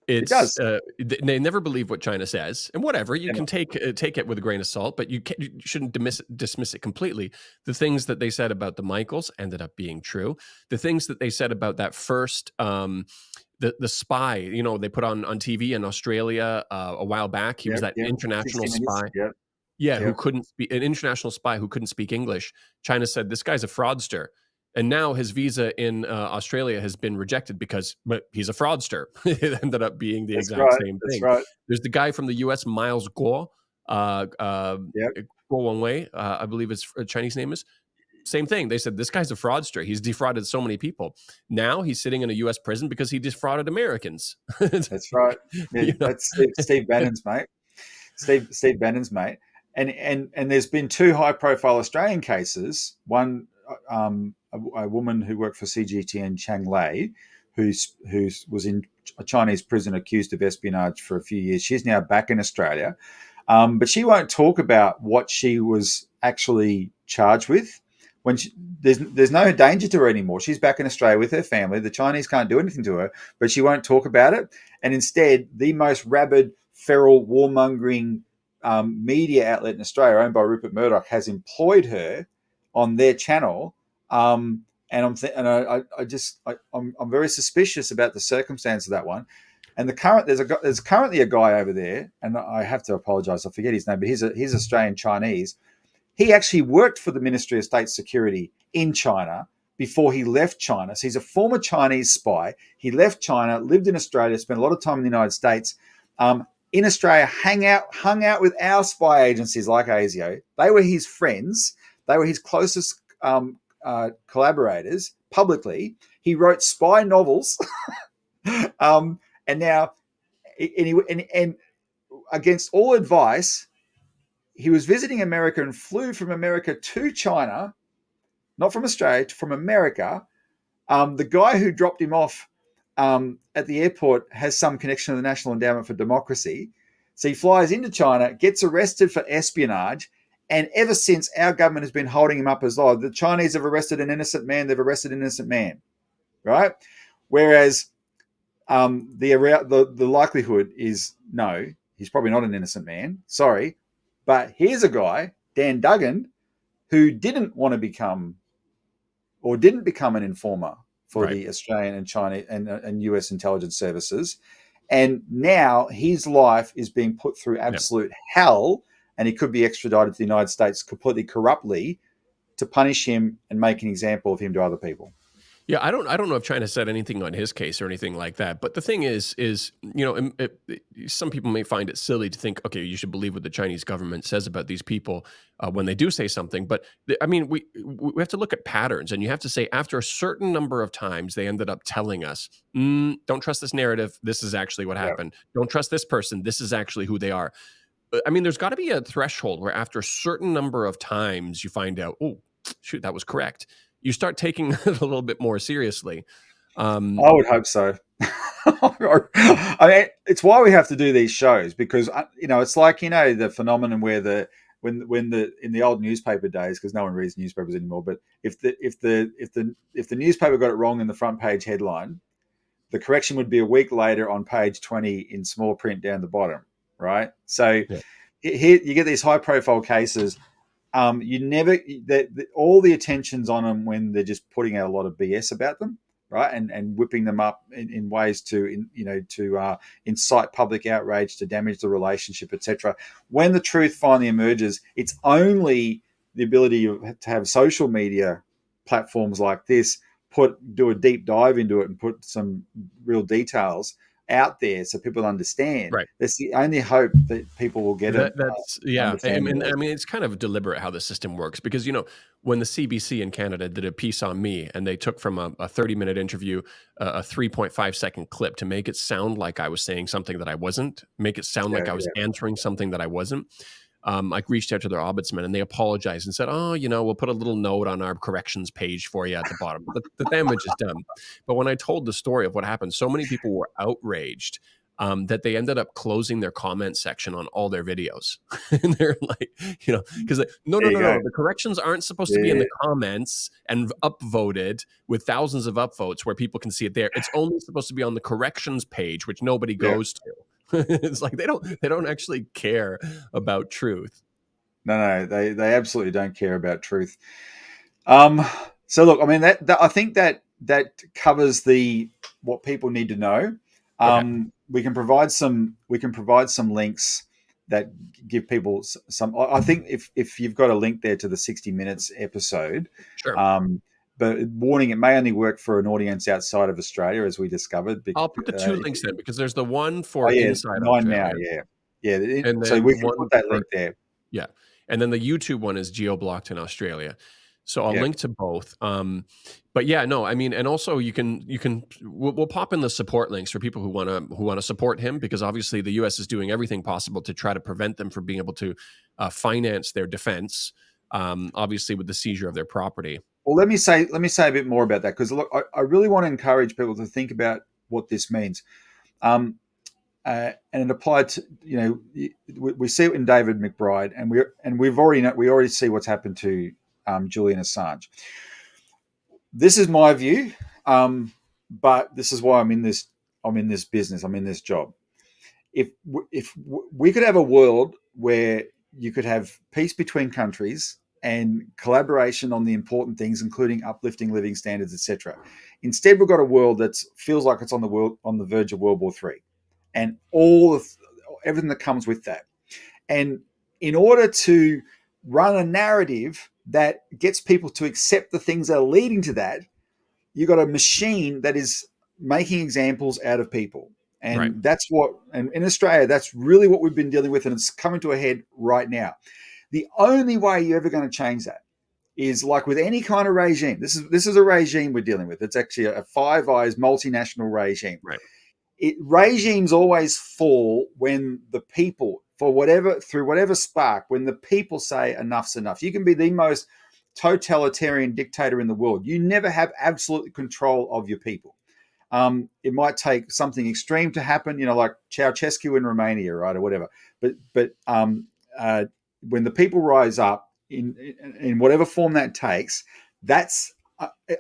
[SPEAKER 2] It does.
[SPEAKER 1] They never believe what China says, and whatever you
[SPEAKER 2] You know,
[SPEAKER 1] can take it with a grain of salt, but you shouldn't dismiss it completely. The things that they said about the Michaels ended up being true. The things that they said about that first the spy, they put on TV in Australia a while back. He was
[SPEAKER 2] yep,
[SPEAKER 1] that
[SPEAKER 2] yep.
[SPEAKER 1] international
[SPEAKER 2] 60 minutes.
[SPEAKER 1] spy.
[SPEAKER 2] Yep,
[SPEAKER 1] Yeah, who
[SPEAKER 2] yep.
[SPEAKER 1] couldn't speak an international spy who couldn't speak English. China said this guy's a fraudster. And now his visa in Australia has been rejected because he's a fraudster. It ended up being the
[SPEAKER 2] That's
[SPEAKER 1] exact
[SPEAKER 2] right.
[SPEAKER 1] same
[SPEAKER 2] That's
[SPEAKER 1] thing.
[SPEAKER 2] right.
[SPEAKER 1] There's the guy from the US, Miles Guo, uh, uh,
[SPEAKER 2] Yep.
[SPEAKER 1] Guo Wei, I believe his Chinese name is. Same thing. They said this guy's a fraudster. He's defrauded so many people. Now he's sitting in a U.S. prison because he defrauded Americans.
[SPEAKER 2] That's right. Yeah,
[SPEAKER 1] you know,
[SPEAKER 2] that's Steve Bannon's mate. Steve Bannon's mate. And there's been two high profile Australian cases. One, a woman who worked for CGTN, Chang Lei, who was in a Chinese prison accused of espionage for a few years. She's now back in Australia, but she won't talk about what she was actually charged with. When there's no danger to her anymore. She's back in Australia with her family. The Chinese can't do anything to her, but she won't talk about it. And instead, the most rabid, feral, warmongering media outlet in Australia, owned by Rupert Murdoch, has employed her on their channel. And I'm very suspicious about the circumstance of that one. And there's currently a guy over there, and I have to apologise, I forget his name, but he's Australian Chinese. He actually worked for the Ministry of State Security in China before he left China. So he's a former Chinese spy. He left China, lived in Australia, spent a lot of time in the United States. In Australia, hung out with our spy agencies like ASIO. They were his friends. They were his closest collaborators publicly. He wrote spy novels. And now, and against all advice, he was visiting America and flew from America to China, not from Australia, from America. The guy who dropped him off at the airport has some connection to the National Endowment for Democracy. So he flies into China, gets arrested for espionage, and ever since our government has been holding him up as, oh, the Chinese have arrested an innocent man, they've arrested an innocent man, right? Whereas the likelihood is no, he's probably not an innocent man. Sorry, but here's a guy, Dan Duggan, who didn't want to become or didn't become an informer for
[SPEAKER 1] Right.
[SPEAKER 2] the Australian and China and US intelligence services, and now his life is being put through
[SPEAKER 1] Yeah.
[SPEAKER 2] absolute hell, and he could be extradited to the United States completely corruptly to punish him and make an example of him to other people.
[SPEAKER 1] Yeah, I don't know if China said anything on his case or anything like that. But the thing is, some people may find it silly to think, okay, you should believe what the Chinese government says about these people when they do say something. But I mean, we have to look at patterns, and you have to say after a certain number of times, they ended up telling us, don't trust this narrative. This is actually what
[SPEAKER 2] Yeah.
[SPEAKER 1] happened. Don't trust this person. This is actually who they are. I mean, there's got to be a threshold where after a certain number of times, you find out, oh, shoot, that was correct. You start taking it a little bit more seriously.
[SPEAKER 2] I would hope so. I mean, it's why we have to do these shows because it's like the phenomenon where when the in the old newspaper days, because no one reads newspapers anymore. But if the newspaper got it wrong in the front page headline, the correction would be a week later on page 20 in small print down the bottom, right? So
[SPEAKER 1] Yeah.
[SPEAKER 2] here you get these high profile cases. You never all the attention's on them when they're just putting out a lot of BS about them, right? And whipping them up in ways to incite public outrage, to damage the relationship, etc. When the truth finally emerges, it's only the ability to have social media platforms like this do a deep dive into it and put some real details out there so people understand.
[SPEAKER 1] Right.
[SPEAKER 2] That's the only hope that people will get an
[SPEAKER 1] That's yeah. I
[SPEAKER 2] understanding
[SPEAKER 1] mean,
[SPEAKER 2] of
[SPEAKER 1] I
[SPEAKER 2] this.
[SPEAKER 1] mean, it's kind of deliberate how the system works because when the CBC in Canada did a piece on me and they took from a 30-minute interview a 3.5-second clip to make it sound like I was saying something that I wasn't, make it sound like I was
[SPEAKER 2] Yeah.
[SPEAKER 1] answering something that I wasn't. I reached out to their ombudsman and they apologized and said, "Oh, we'll put a little note on our corrections page for you at the bottom." The damage is done. But when I told the story of what happened, so many people were outraged that they ended up closing their comment section on all their videos. And they're like, because no, no,
[SPEAKER 2] There you
[SPEAKER 1] no,
[SPEAKER 2] go.
[SPEAKER 1] no, the corrections aren't supposed to be in
[SPEAKER 2] Yeah.
[SPEAKER 1] the comments and upvoted with thousands of upvotes where people can see it there. It's only supposed to be on the corrections page, which nobody
[SPEAKER 2] Yeah.
[SPEAKER 1] goes to. It's like they don't actually care about truth.
[SPEAKER 2] No, they absolutely don't care about truth. Um, so look, I mean that I think that covers what people need to know.
[SPEAKER 1] Okay,
[SPEAKER 2] We can provide some links that give people some. I think if you've got a link there to the 60 Minutes episode,
[SPEAKER 1] sure.
[SPEAKER 2] um, but warning, it may only work for an audience outside of Australia, as we discovered.
[SPEAKER 1] I'll put the two links in because there's the one
[SPEAKER 2] Oh
[SPEAKER 1] for
[SPEAKER 2] yeah,
[SPEAKER 1] inside
[SPEAKER 2] 9 now.
[SPEAKER 1] Australia,
[SPEAKER 2] Yeah.
[SPEAKER 1] and
[SPEAKER 2] So
[SPEAKER 1] then
[SPEAKER 2] we
[SPEAKER 1] the
[SPEAKER 2] can
[SPEAKER 1] one
[SPEAKER 2] put that
[SPEAKER 1] for
[SPEAKER 2] link there.
[SPEAKER 1] yeah, and then the YouTube one is geo-blocked in Australia. So I'll
[SPEAKER 2] Yeah.
[SPEAKER 1] link to both. But yeah, no, I mean, and also we'll pop in the support links for people who wanna support him because obviously the U.S. is doing everything possible to try to prevent them from being able to finance their defense. Obviously with the seizure of their property.
[SPEAKER 2] Well, let me say a bit more about that because look, I really want to encourage people to think about what this means, um, and it applied to we see it in David McBride, and we already see what's happened to Julian Assange. This is my view, but this is why I'm in this. I'm in this business. I'm in this job. If we could have a world where you could have peace between countries and collaboration on the important things, including uplifting living standards, etc. Instead, we've got a world that feels like it's on the verge of World War III, and everything that comes with that. And in order to run a narrative that gets people to accept the things that are leading to that, you've got a machine that is making examples out of people.
[SPEAKER 1] Right.
[SPEAKER 2] And in Australia, that's really what we've been dealing with, and it's coming to a head right now. The only way you're ever going to change that is like with any kind of regime. This is a regime we're dealing with. It's actually a Five Eyes multinational regime.
[SPEAKER 1] Right.
[SPEAKER 2] Regimes always fall when the people, through whatever spark, when the people say enough's enough. You can be the most totalitarian dictator in the world. You never have absolute control of your people. It might take something extreme to happen, like Ceausescu in Romania, right, or whatever. But when the people rise up in whatever form that takes, that's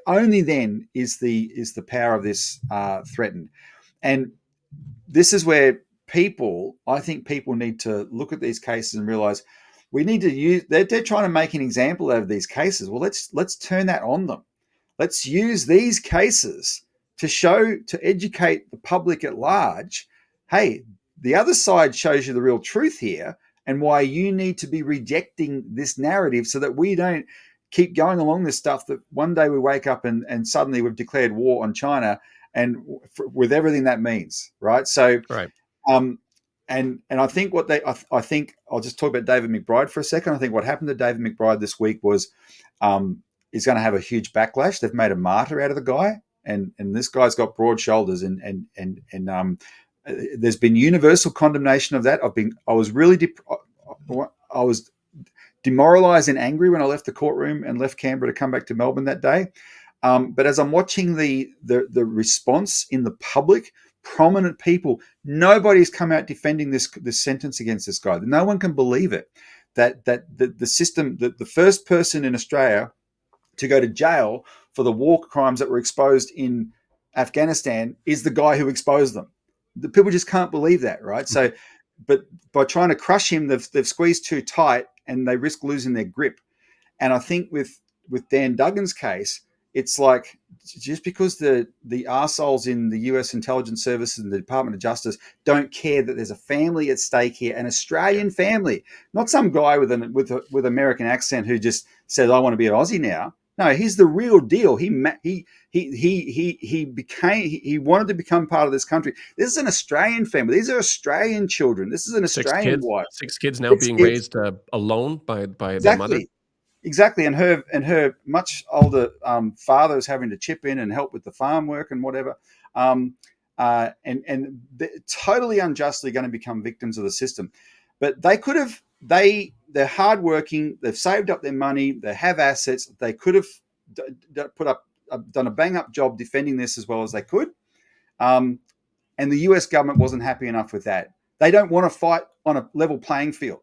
[SPEAKER 2] only then is the power of this threatened. And this is where I think people need to look at these cases and realize we need to use. They're trying to make an example out of these cases. Well, let's turn that on them. Let's use these cases to educate the public at large. Hey, the other side shows you the real truth here, and why you need to be rejecting this narrative so that we don't keep going along this stuff that one day we wake up and suddenly we've declared war on China and with everything that means, right? So,
[SPEAKER 1] Right.
[SPEAKER 2] And I think I think I'll just talk about David McBride for a second. I think what happened to David McBride this week was is going to have a huge backlash. They've made a martyr out of the guy, and this guy's got broad shoulders, and there's been universal condemnation of that. I was demoralized and angry when I left the courtroom and left Canberra to come back to Melbourne that day. But as I'm watching the response in the public, prominent people, nobody's come out defending this sentence against this guy. No one can believe it. That the system, the first person in Australia to go to jail for the war crimes that were exposed in Afghanistan is the guy who exposed them. The people just can't believe that, right? So, but by trying to crush him, they've squeezed too tight and they risk losing their grip. And I think with Dan Duggan's case, it's like just because the arseholes in the US intelligence services and the Department of Justice don't care that there's a family at stake here, an Australian family, not some guy with American accent who just says, I want to be an Aussie now. No, he's the real deal. He wanted to become part of this country. This is an Australian family. These are Australian children. This is an Australian wife.
[SPEAKER 1] 6 kids now
[SPEAKER 2] Six
[SPEAKER 1] being
[SPEAKER 2] kids.
[SPEAKER 1] raised alone by their mother.
[SPEAKER 2] Exactly, and her much older father is having to chip in and help with the farm work and whatever, and they're totally unjustly going to become victims of the system. But they're hardworking. They've saved up their money. They have assets. They could have done a bang up job defending this as well as they could, and the US government wasn't happy enough with that. They don't want to fight on a level playing field.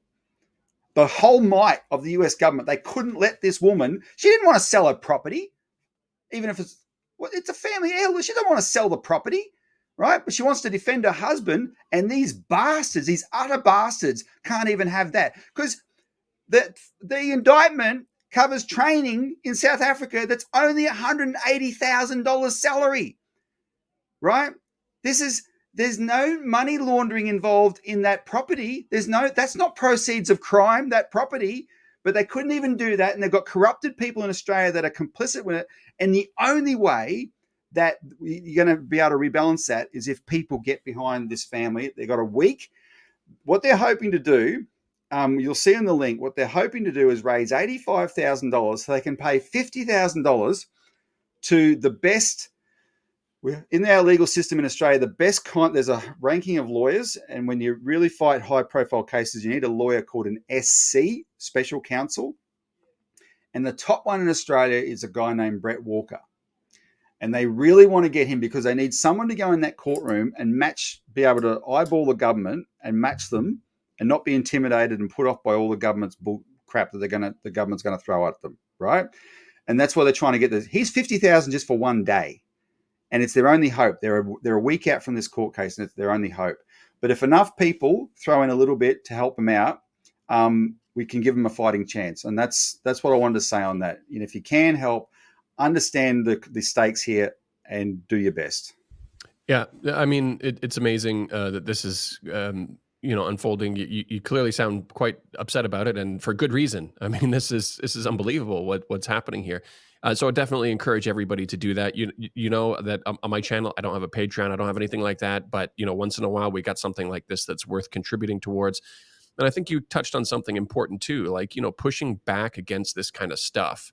[SPEAKER 2] The whole might of the US government, they couldn't let this woman, she didn't want to sell her property, even if it's a family heirloom. She doesn't want to sell the property, right? But she wants to defend her husband, and these bastards, these utter bastards, can't even have that. Because the indictment covers training in South Africa that's only $180,000 salary, right? There's no money laundering involved in that property. That's not proceeds of crime, that property, but they couldn't even do that. And they've got corrupted people in Australia that are complicit with it. And the only way that you're going to be able to rebalance that is if people get behind this family. They've got a week. What they're hoping to do, you'll see in the link, what they're hoping to do is raise $85,000 so they can pay $50,000 to the best. In our legal system in Australia, there's a ranking of lawyers, and when you really fight high-profile cases, you need a lawyer called an SC, Special Counsel, and the top one in Australia is a guy named Brett Walker, and they really want to get him because they need someone to go in that courtroom and be able to eyeball the government and match them, and not be intimidated and put off by all the government's bull crap that the government's going to throw at them, right? And that's why they're trying to get this. He's $50,000 just for one day. And it's their only hope. They're a week out from this court case, and it's their only hope. But if enough people throw in a little bit to help them out, we can give them a fighting chance. And that's what I wanted to say on that. If you can help, understand the stakes here and do your best.
[SPEAKER 1] Yeah, I mean, it's amazing that this is unfolding. You clearly sound quite upset about it, and for good reason. I mean, this is unbelievable what's happening here. So I definitely encourage everybody to do that. You know that on my channel, I don't have a Patreon, I don't have anything like that. But once in a while, we got something like this that's worth contributing towards. And I think you touched on something important too, like pushing back against this kind of stuff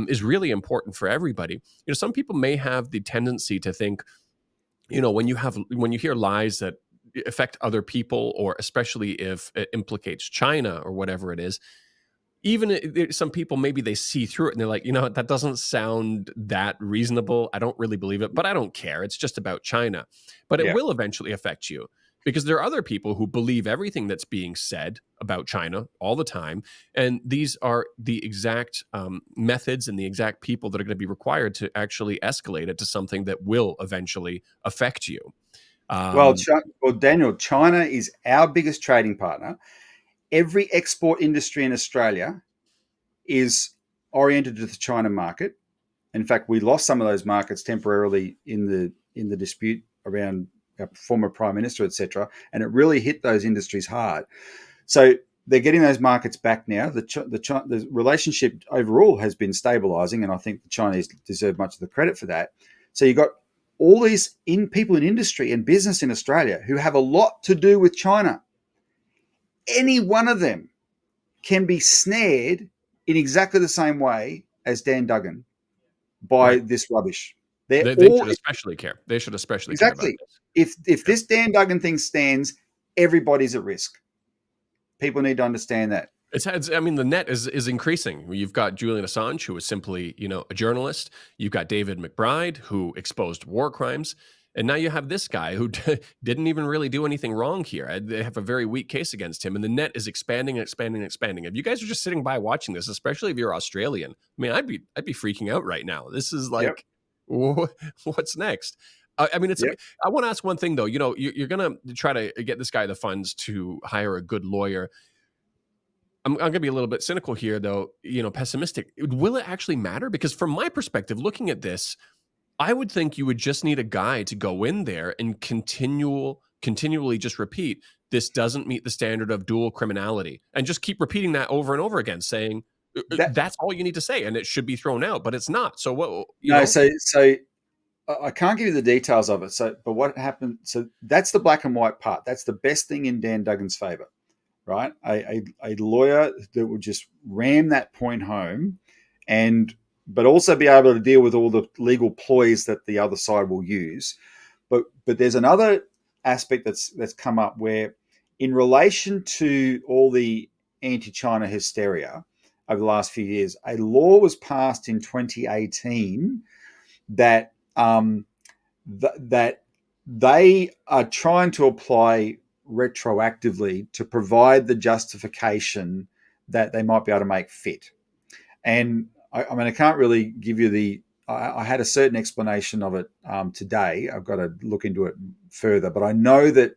[SPEAKER 1] is really important for everybody. Some people may have the tendency to think, when you hear lies that affect other people, or especially if it implicates China or whatever it is, even some people, maybe they see through it and they're like, that doesn't sound that reasonable. I don't really believe it, but I don't care. It's just about China. But it
[SPEAKER 2] Yeah.
[SPEAKER 1] will eventually affect you, because there are other people who believe everything that's being said about China all the time. And these are the exact methods and the exact people that are going to be required to actually escalate it to something that will eventually affect you.
[SPEAKER 2] Well, Daniel, China is our biggest trading partner. Every export industry in Australia is oriented to the China market. In fact, we lost some of those markets temporarily in the dispute around our former prime minister, etc., and it really hit those industries hard. So they're getting those markets back now. The relationship overall has been stabilizing, and I think the Chinese deserve much of the credit for that. So you've got all these people in industry and business in Australia who have a lot to do with China. Any one of them can be snared in exactly the same way as Dan Duggan by
[SPEAKER 1] Right.
[SPEAKER 2] this rubbish. They're
[SPEAKER 1] They
[SPEAKER 2] all
[SPEAKER 1] should especially care. They should especially care about
[SPEAKER 2] exactly.
[SPEAKER 1] this.
[SPEAKER 2] If
[SPEAKER 1] Yeah.
[SPEAKER 2] this Dan Duggan thing stands, everybody's at risk. People need to understand that.
[SPEAKER 1] I mean, the net is increasing. You've got Julian Assange, who is simply, a journalist. You've got David McBride, who exposed war crimes. And now you have this guy who didn't even really do anything wrong here. They have a very weak case against him, and the net is expanding, expanding, expanding. If you guys are just sitting by watching this, especially if you're Australian, I mean, I'd be freaking out right now. This is
[SPEAKER 2] Yep.
[SPEAKER 1] like, what's next? I mean,
[SPEAKER 2] Yep.
[SPEAKER 1] I want to ask one thing though. You're going to try to get this guy the funds to hire a good lawyer. I'm going to be a little bit cynical here, though, pessimistic. Will it actually matter? Because from my perspective, looking at this, I would think you would just need a guy to go in there and continually just repeat, this doesn't meet the standard of dual criminality, and just keep repeating that over and over again, saying
[SPEAKER 2] That
[SPEAKER 1] that's all you need to say, and it should be thrown out, but it's not. So what,
[SPEAKER 2] no. So I can't give you the details of it. But what happened? So that's the black and white part. That's the best thing in Dan Duggan's favor, right? A lawyer that would just ram that point home, but also be able to deal with all the legal ploys that the other side will use. But there's another aspect that's come up where, in relation to all the anti-China hysteria over the last few years, a law was passed in 2018 that that they are trying to apply retroactively to provide the justification that they might be able to make fit. And I mean, I can't really give you I had a certain explanation of it today. I've got to look into it further, but I know that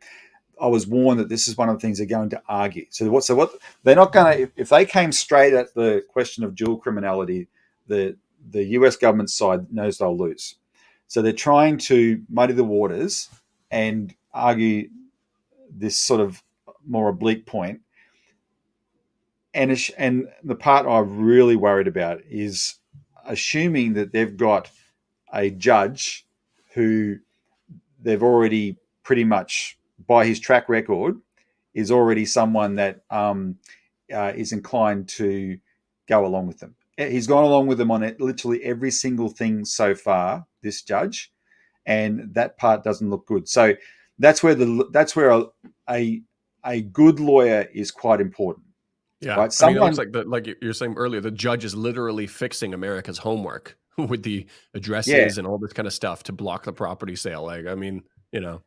[SPEAKER 2] I was warned that this is one of the things they're going to argue. So what they're not going to, if they came straight at the question of dual criminality, the US government side knows they'll lose. So they're trying to muddy the waters and argue this sort of more oblique point. And the part I'm really worried about is assuming that they've got a judge who they've already pretty much, by his track record, is already someone that is inclined to go along with them. He's gone along with them on literally every single thing so far, this judge, and that part doesn't look good. So that's where a good lawyer is quite important.
[SPEAKER 1] Yeah,
[SPEAKER 2] Right?
[SPEAKER 1] I mean, it looks like you're saying earlier, the judge is literally fixing America's homework with the
[SPEAKER 2] Yeah.
[SPEAKER 1] addresses and all this kind of stuff to block the property sale. Like, I mean,
[SPEAKER 2] Now,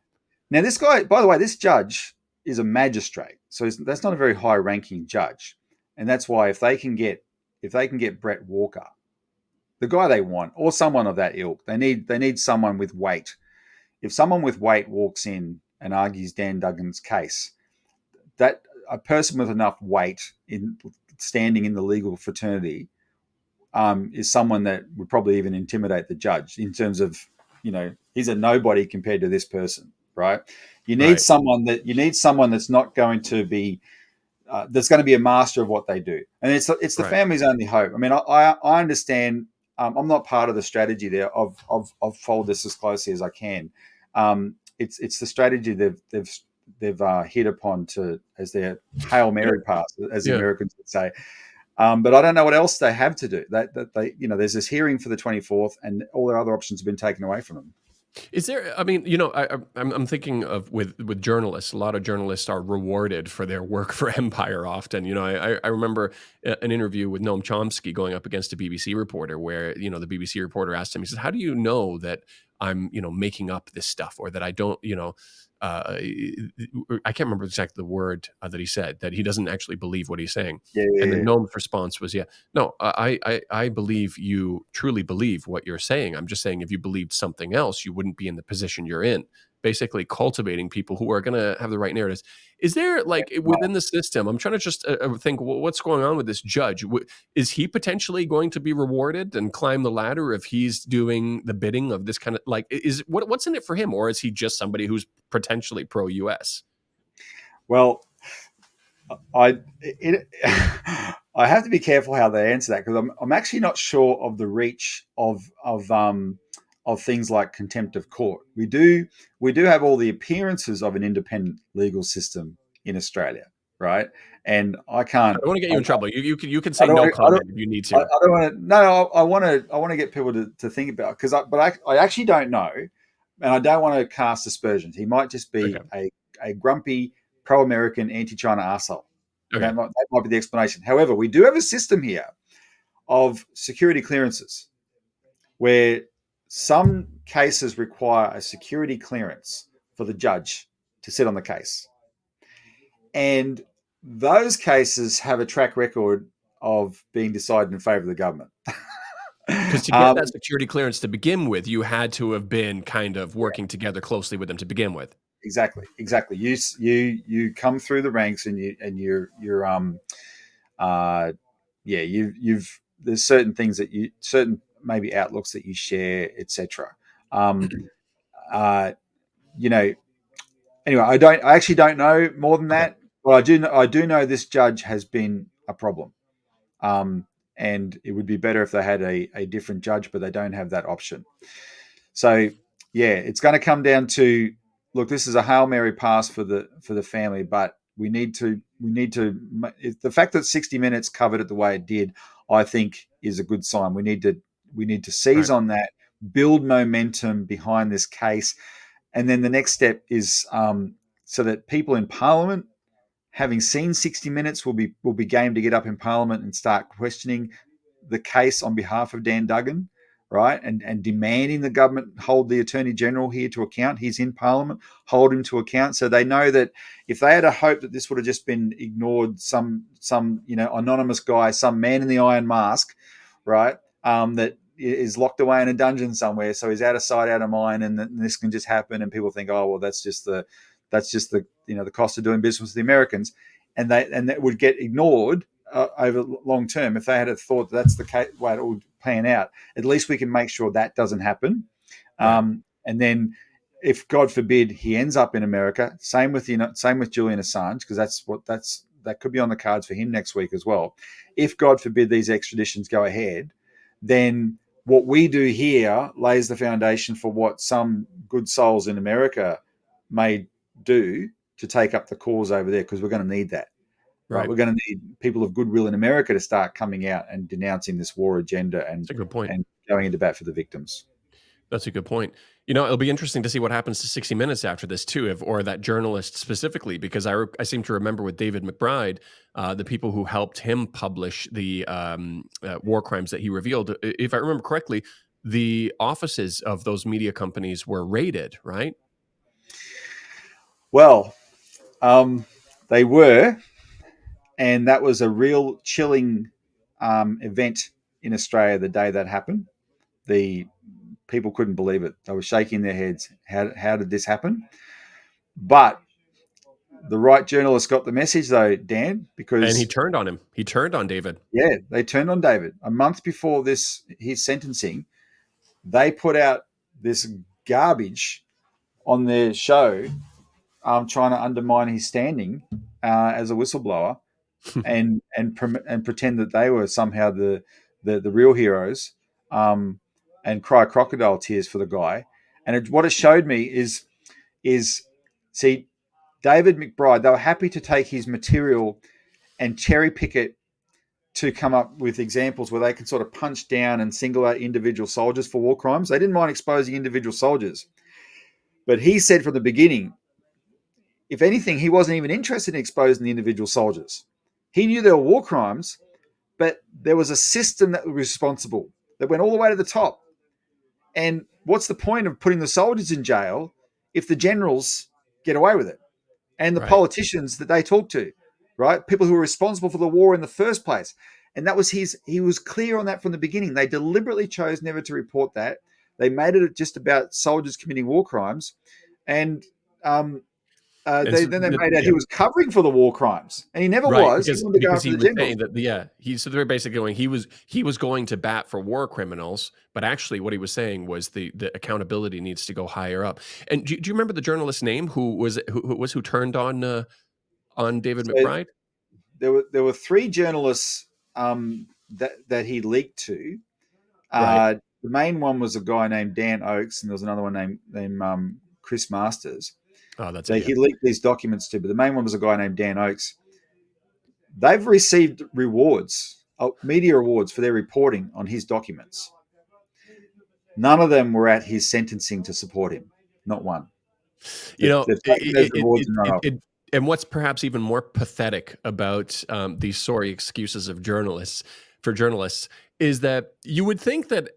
[SPEAKER 2] this guy, by the way, this judge is a magistrate, so that's not a very high-ranking judge, and that's why if they can get Brett Walker, the guy they want, or someone of that ilk, they need someone with weight. If someone with weight walks in and argues Dan Duggan's case, that a person with enough weight in standing in the legal fraternity is someone that would probably even intimidate the judge in terms of, he's a nobody compared to this person, right? You need
[SPEAKER 1] right.
[SPEAKER 2] someone that's not going to be that's going to be a master of what they do, and it's the
[SPEAKER 1] Right.
[SPEAKER 2] family's only hope. I mean, I understand. I'm not part of the strategy there. I've followed this as closely as I can. It's the strategy they've hit upon as their Hail Mary pass, as the
[SPEAKER 1] Yeah.
[SPEAKER 2] Americans would say. But I don't know what else they have to do. That they, there's this hearing for the 24th, and all their other options have been taken away from them.
[SPEAKER 1] Is there? I mean, I'm thinking of with journalists. A lot of journalists are rewarded for their work for Empire. Often, I remember an interview with Noam Chomsky going up against a BBC reporter, where the BBC reporter asked him. He said, "How do you know that I'm making up this stuff, or that I don't I can't remember exactly the word that he said, that he doesn't actually believe what he's saying."
[SPEAKER 2] Yeah,
[SPEAKER 1] And
[SPEAKER 2] yeah,
[SPEAKER 1] then
[SPEAKER 2] yeah.
[SPEAKER 1] Noam's response was, "Yeah, no, I believe you truly believe what you're saying. I'm just saying if you believed something else, you wouldn't be in the position you're in." Basically, cultivating people who are going to have the right narratives. Is there, like,
[SPEAKER 2] Right.
[SPEAKER 1] within the system? I'm trying to just think, what's going on with this judge? Is he potentially going to be rewarded and climb the ladder if he's doing the bidding of this kind of, like, what's in it for him, or is he just somebody who's potentially pro U.S.?
[SPEAKER 2] Well, I have to be careful how they answer that because I'm actually not sure of the reach of things like contempt of court. We do have all the appearances of an independent legal system in Australia, right? And I
[SPEAKER 1] I
[SPEAKER 2] can't.
[SPEAKER 1] don't want to get
[SPEAKER 2] I,
[SPEAKER 1] you in trouble. You can
[SPEAKER 2] I
[SPEAKER 1] say
[SPEAKER 2] don't
[SPEAKER 1] no
[SPEAKER 2] want to.
[SPEAKER 1] comment if you need to.
[SPEAKER 2] I don't want to. No, I want to get people to think about because I actually don't know, and I don't want to cast aspersions. He might just
[SPEAKER 1] Okay.
[SPEAKER 2] be a grumpy pro-American, anti-China arsehole, and
[SPEAKER 1] Okay.
[SPEAKER 2] that might be the explanation. However, we do have a system here of security clearances where some cases require a security clearance for the judge to sit on the case, and those cases have a track record of being decided in favor of the government.
[SPEAKER 1] Because to get
[SPEAKER 2] um,
[SPEAKER 1] that security clearance to begin with, you had to have been kind of working together closely with them to begin with.
[SPEAKER 2] exactly. You come through the ranks, and you're uh yeah you've there's certain things that you certain maybe outlooks that you share, etc. Um, uh, you know. Anyway, I actually don't know more than
[SPEAKER 1] Okay.
[SPEAKER 2] that, but I do know this judge has been a problem. Um, and it would be better if they had a different judge, but they don't have that option. So yeah, it's going to come down to, look. This is a hail mary pass for the family, but we need to the fact that 60 Minutes covered it the way it did, I think, is a good sign. We need to seize
[SPEAKER 1] Right.
[SPEAKER 2] on that, build momentum behind this case, and then the next step is so that people in Parliament, having seen 60 Minutes, will be game to get up in Parliament and start questioning the case on behalf of Dan Duggan, right? And demanding the government hold the Attorney General here to account. He's in Parliament, hold him to account. So they know that if they had a hope that this would have just been ignored, some anonymous guy, some man in the iron mask, right? That is locked away in a dungeon somewhere, so he's out of sight, out of mind, and this can just happen. And people think, oh well, that's just the cost of doing business with the Americans, and that would get ignored over long term. If they had thought that's the way it would pan out, at least we can make sure that doesn't happen.
[SPEAKER 1] Right.
[SPEAKER 2] And then, if God forbid he ends up in America, same with Julian Assange, because that could be on the cards for him next week as well. If God forbid these extraditions go ahead, then what we do here lays the foundation for what some good souls in America may do to take up the cause over there, because we're going to need that. Right,
[SPEAKER 1] Right.
[SPEAKER 2] we're going to need people of goodwill in America to start coming out and denouncing this war agenda and
[SPEAKER 1] That's a good point.
[SPEAKER 2] and going into bat for the victims.
[SPEAKER 1] That's a good point. It'll be interesting to see what happens to 60 Minutes after this too, or that journalist specifically, because I seem to remember with David McBride, the people who helped him publish the war crimes that he revealed. If I remember correctly, the offices of those media companies were raided, right?
[SPEAKER 2] Well, they were, and that was a real chilling event in Australia the day that happened. The people couldn't believe it; they were shaking their heads. How did this happen? But the right journalist got the message, though, Dan,
[SPEAKER 1] And he
[SPEAKER 2] because
[SPEAKER 1] turned on him. He turned on David.
[SPEAKER 2] yeah, they turned on David a month before his sentencing. They put out this garbage on their show, trying to undermine his standing as a whistleblower, and pretend that they were somehow the real heroes, um, and cry crocodile tears for the guy. And what it showed me is see, David McBride. They were happy to take his material and cherry pick it to come up with examples where they can sort of punch down and single out individual soldiers for war crimes. They didn't mind exposing individual soldiers. But he said from the beginning, if anything, he wasn't even interested in exposing the individual soldiers. He knew there were war crimes, but there was a system that was responsible that went all the way to the top. And what's the point of putting the soldiers in jail if the generals get away with it and the
[SPEAKER 1] Right.
[SPEAKER 2] politicians that they talk to, right? People who were responsible for the war in the first place. And that was he was clear on that from the beginning. They deliberately chose never to report that. They made it just about soldiers committing war crimes. And
[SPEAKER 1] And so
[SPEAKER 2] then they made out
[SPEAKER 1] yeah.
[SPEAKER 2] he was covering for the war crimes. And he never
[SPEAKER 1] Right,
[SPEAKER 2] was. He wanted to go
[SPEAKER 1] because
[SPEAKER 2] after
[SPEAKER 1] he
[SPEAKER 2] the
[SPEAKER 1] was
[SPEAKER 2] generals.
[SPEAKER 1] saying that yeah, so they're basically going he was going to bat for war criminals, but actually what he was saying was the accountability needs to go higher up. And do you remember the journalist's name who turned on David
[SPEAKER 2] So
[SPEAKER 1] McBride?
[SPEAKER 2] there were three journalists that he leaked to.
[SPEAKER 1] Right.
[SPEAKER 2] The main one was a guy named Dan Oakes, and there was another one named Chris Masters.
[SPEAKER 1] Oh, that's it,
[SPEAKER 2] That
[SPEAKER 1] yeah.
[SPEAKER 2] he leaked these documents to, but the main one was a guy named Dan Oakes. They've received rewards, media awards for their reporting on his documents. None of them were at his sentencing to support him. Not one.
[SPEAKER 1] You know,
[SPEAKER 2] They've taken those rewards and run off.
[SPEAKER 1] and what's perhaps even more pathetic about these sorry excuses of journalists is that you would think that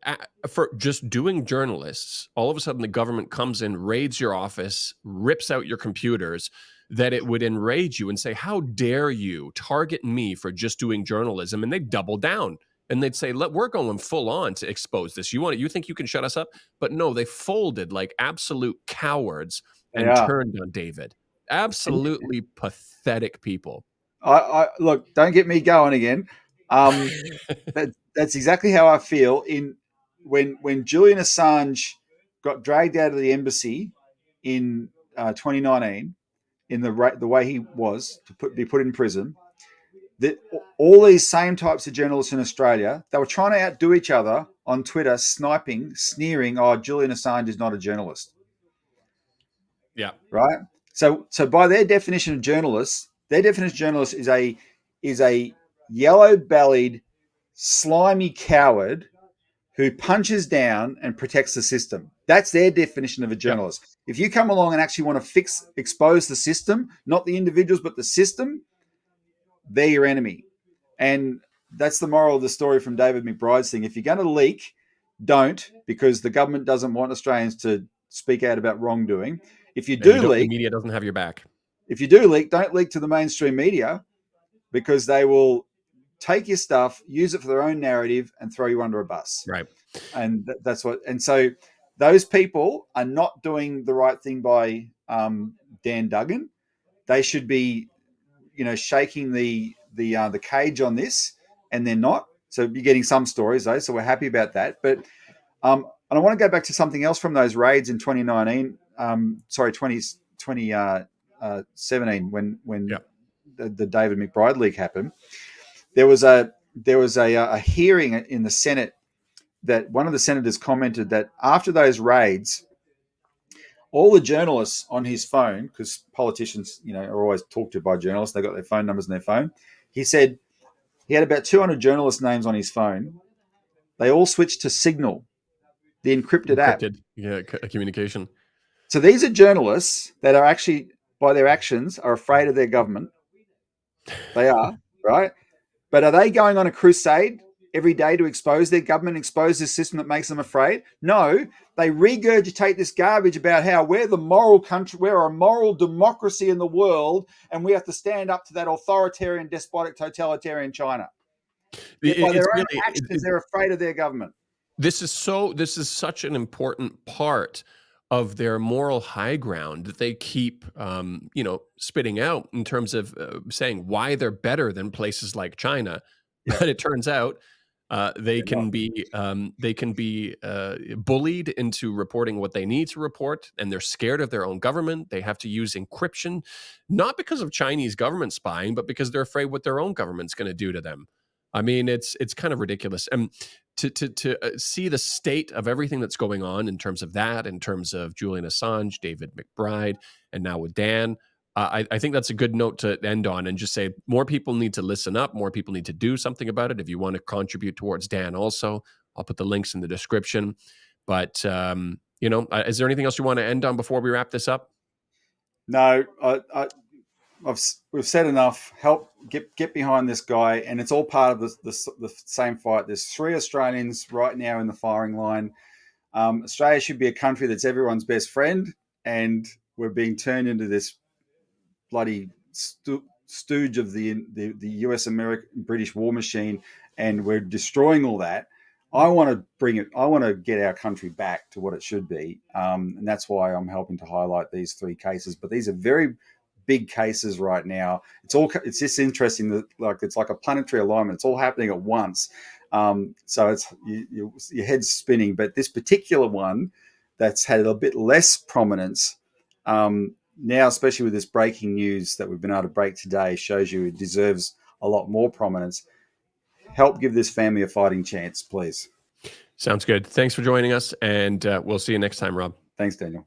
[SPEAKER 1] for just doing journalists, all of a sudden the government comes in, raids your office, rips out your computers, that it would enrage you and say, "How dare you target me for just doing journalism?" And they'd double down and they'd say, we're going full on to expose this. You think you can shut us up? But no, they folded like absolute cowards
[SPEAKER 2] They
[SPEAKER 1] and
[SPEAKER 2] are.
[SPEAKER 1] turned on David.
[SPEAKER 2] And
[SPEAKER 1] Absolutely pathetic people.
[SPEAKER 2] I look, don't get me going again. That's exactly how I feel. When Julian Assange got dragged out of the embassy in 2019, in the way he was to be put in prison, that all these same types of journalists in Australia, they were trying to outdo each other on Twitter, sniping, sneering. Oh, Julian Assange is not a journalist,
[SPEAKER 1] Yeah.
[SPEAKER 2] right? So by their definition of journalists, is a yellow bellied, slimy coward who punches down and protects the system. That's their definition of a
[SPEAKER 1] Yeah.
[SPEAKER 2] journalist. If you come along and actually want to expose the system, not the individuals, but the system, they're your enemy. And that's the moral of the story from David McBride's thing. If you're going to leak, don't, because the government doesn't want Australians to speak out about wrongdoing. If you
[SPEAKER 1] And you
[SPEAKER 2] do
[SPEAKER 1] don't, the
[SPEAKER 2] leak,
[SPEAKER 1] media doesn't have your back.
[SPEAKER 2] don't leak to the mainstream media, because they will take your stuff, use it for their own narrative, and throw you under a bus.
[SPEAKER 1] Right.
[SPEAKER 2] And that's what. And so those people are not doing the right thing by Dan Duggan. They should be, shaking the cage on this, and they're not. So you're getting some stories though, so we're happy about that. But and I want to go back to something else from those raids in 2019. 2017 when
[SPEAKER 1] Yeah.
[SPEAKER 2] the David McBride leak happened. There was a hearing in the Senate that one of the senators commented that after those raids, all the journalists on his phone, because politicians, are always talked to by journalists, they got their phone numbers in their phone. He said he had about 200 journalist names on his phone. They all switched to Signal, the encrypted app.
[SPEAKER 1] Encrypted, yeah, communication.
[SPEAKER 2] So these are journalists that are actually, by their actions, are afraid of their government. They are, right? But are they going on a crusade every day to expose their government, expose this system that makes them afraid? No, they regurgitate this garbage about how we're the moral country, we're a moral democracy in the world, and we have to stand up to that authoritarian, despotic, totalitarian China. Yet by
[SPEAKER 1] It's
[SPEAKER 2] their own
[SPEAKER 1] really
[SPEAKER 2] actions, they're afraid of their government.
[SPEAKER 1] this is such an important part of their moral high ground that they keep spitting out in terms of saying why they're better than places like China.
[SPEAKER 2] Yeah,
[SPEAKER 1] But it turns out
[SPEAKER 2] they're not.
[SPEAKER 1] they can be bullied into reporting what they need to report, and they're scared of their own government. They have to use encryption, not because of Chinese government spying, but because they're afraid what their own government's going to do to them. I mean, it's kind of ridiculous. And to see the state of everything that's going on in terms of that, in terms of Julian Assange, David McBride, and now with Dan, I think that's a good note to end on and just say more people need to listen up. More people need to do something about it. If you want to contribute towards Dan also, I'll put the links in the description. But You know, is there anything else you want to end on before we wrap this up?
[SPEAKER 2] No, we've said enough. Help get behind this guy, and it's all part of the same fight. There's 3 Australians right now in the firing line. Australia should be a country that's everyone's best friend, and we're being turned into this bloody stooge of the US American British war machine, and we're destroying all that. I want to bring it. I want to get our country back to what it should be, and that's why I'm helping to highlight these 3 cases. But these are very big cases right now. It's just interesting that it's like a planetary alignment. It's all happening at once. So it's your head's spinning. But this particular one that's had a bit less prominence now, especially with this breaking news that we've been able to break today, shows you it deserves a lot more prominence. Help give this family a fighting chance, please.
[SPEAKER 1] Sounds good. Thanks for joining us, and we'll see you next time, Rob.
[SPEAKER 2] Thanks, Daniel.